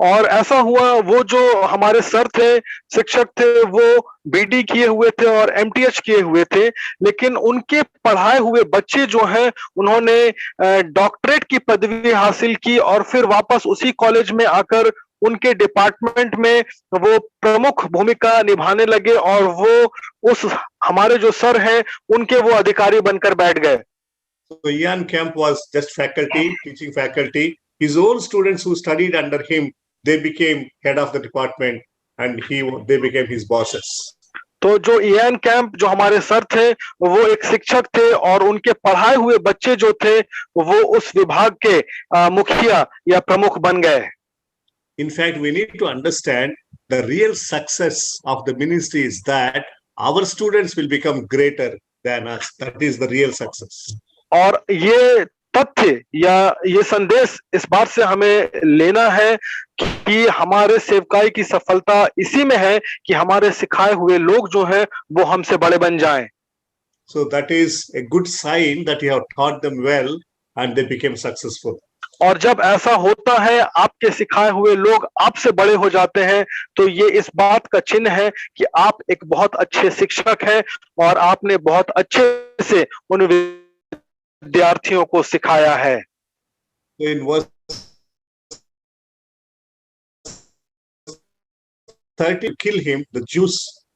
और ऐसा हुआ, वो जो हमारे सर थे, शिक्षक थे, वो बीडी किए हुए थे और एमटीएच किए हुए थे, लेकिन उनके पढ़ाए हुए बच्चे जो हैं उन्होंने डॉक्टरेट की पदवी हासिल की और फिर वापस उसी कॉलेज में आकर उनके डिपार्टमेंट में वो प्रमुख भूमिका निभाने लगे और वो उस हमारे जो सर हैं उनके वो अधिकारी बनकर बैठ गए।
So Ian Kemp was just faculty, teaching faculty. His own students who studied under him, they became head of the department and they became his bosses.
तो जो इयान कैंप जो हमारे सर थे वो एक शिक्षक थे और उनके पढ़ाए हुए बच्चे जो थे वो उस विभाग के मुखिया या प्रमुख बन गए।
In fact, we need to understand the real success of the ministry is that our students will become greater than us. That is the real success.
और ये तथ्य या ये संदेश इस बात से हमें लेना है कि हमारे सेवकाई की सफलता इसी में है कि हमारे सिखाए हुए लोग जो हैं वो हमसे बड़े बन जाएं।
So that is a good sign that you have taught them well and they became successful.
और जब ऐसा होता है, आपके सिखाए हुए लोग आपसे बड़े हो जाते हैं, तो ये इस बात का चिन्ह है कि आप एक बहुत अच्छे शिक्षक हैं और आपने बहुत अच्छे से उन विद्यार्थियों को सिखाया है।
So in verse 30, kill him. The Jews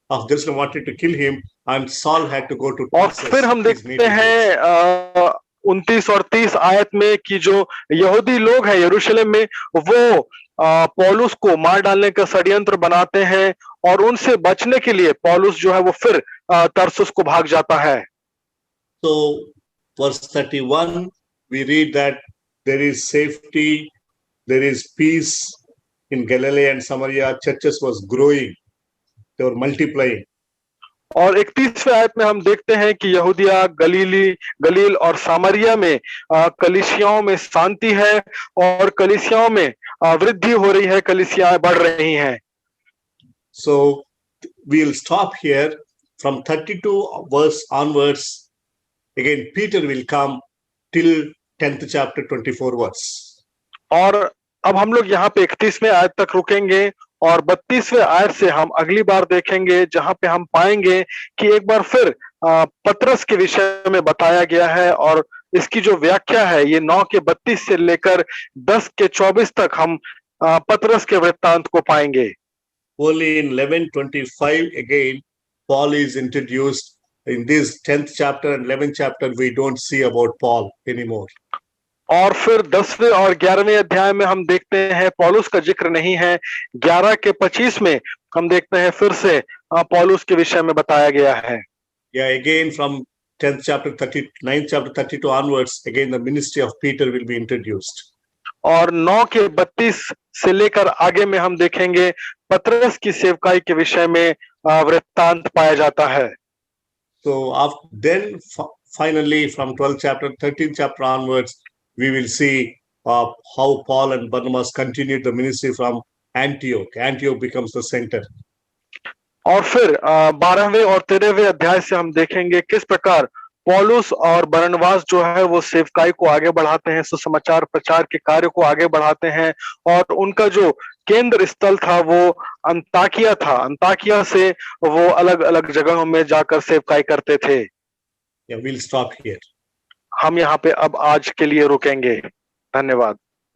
of Jerusalem wanted to kill him, and Saul had to go to
और
Tarsus,
फिर हम
his
देखते
native place.
हैं 29 और 30 आयत में कि जो यहूदी लोग हैं यरूशलेम में, वो पौलुस को मार डालने का षड्यंत्र बनाते हैं और उनसे बचने के लिए पौलुस जो है वो फिर तरसुस को भाग जाता है।
So verse 31, we read that there is safety, there is peace in Galilee and Samaria. Churches was growing, they were multiplying.
और 31वें आयत में हम देखते हैं कि यहूदिया, गलील और सामरिया में कलीसियाओं में शांति है और कलीसियाओं में वृद्धि हो रही है, कलीसियाएं बढ़ रही हैं।
So we'll stop here from 32 verse onwards. Again, Peter will come till 10th chapter 24 verse.
और अब हम लोग यहाँ पे 31वें आयत तक रुकेंगे और 32वें आयत से हम अगली बार देखेंगे, जहां पे हम पाएंगे कि एक बार फिर पतरस के विषय में बताया गया है और इसकी जो व्याख्या है ये 9 के 32 से लेकर 10 के 24 तक हम पतरस के वृत्तांत को पाएंगे।
Only in 11:25 again, Paul is introduced. In this 10th chapter and 11th chapter, we don't see about Paul anymore.
और फिर 10वें और 11वें अध्याय में हम देखते हैं पौलुस का जिक्र नहीं है। 11 के 25 में हम देखते हैं फिर से पौलुस के विषय में बताया गया है।
Yeah, again from 10th chapter 9th chapter 32 onwards, again the ministry of Peter will be introduced.
और 9 के 32 से लेकर आगे में हम देखेंगे पतरस की सेवकाई के विषय में वृत्तांत पाया जाता है।
So then finally from 12th chapter, 13th chapter onwards, we will see how Paul and Barnabas continued the ministry from Antioch. Antioch becomes the center.
और फिर 12वें और 13वें अध्याय से हम देखेंगे किस प्रकार पौलुस और बरनबास जो है वो सेवकाई को आगे बढ़ाते हैं, सुसमाचार प्रचार के कार्य को आगे बढ़ाते हैं और उनका जो केंद्र स्थल था वो अंताकिया था। अंताकिया से वो अलग अलग जगहों में जाकर सेवकाई करते थे।
Yeah, we'll stop here.
हम यहाँ पे अब आज के लिए रुकेंगे। धन्यवाद।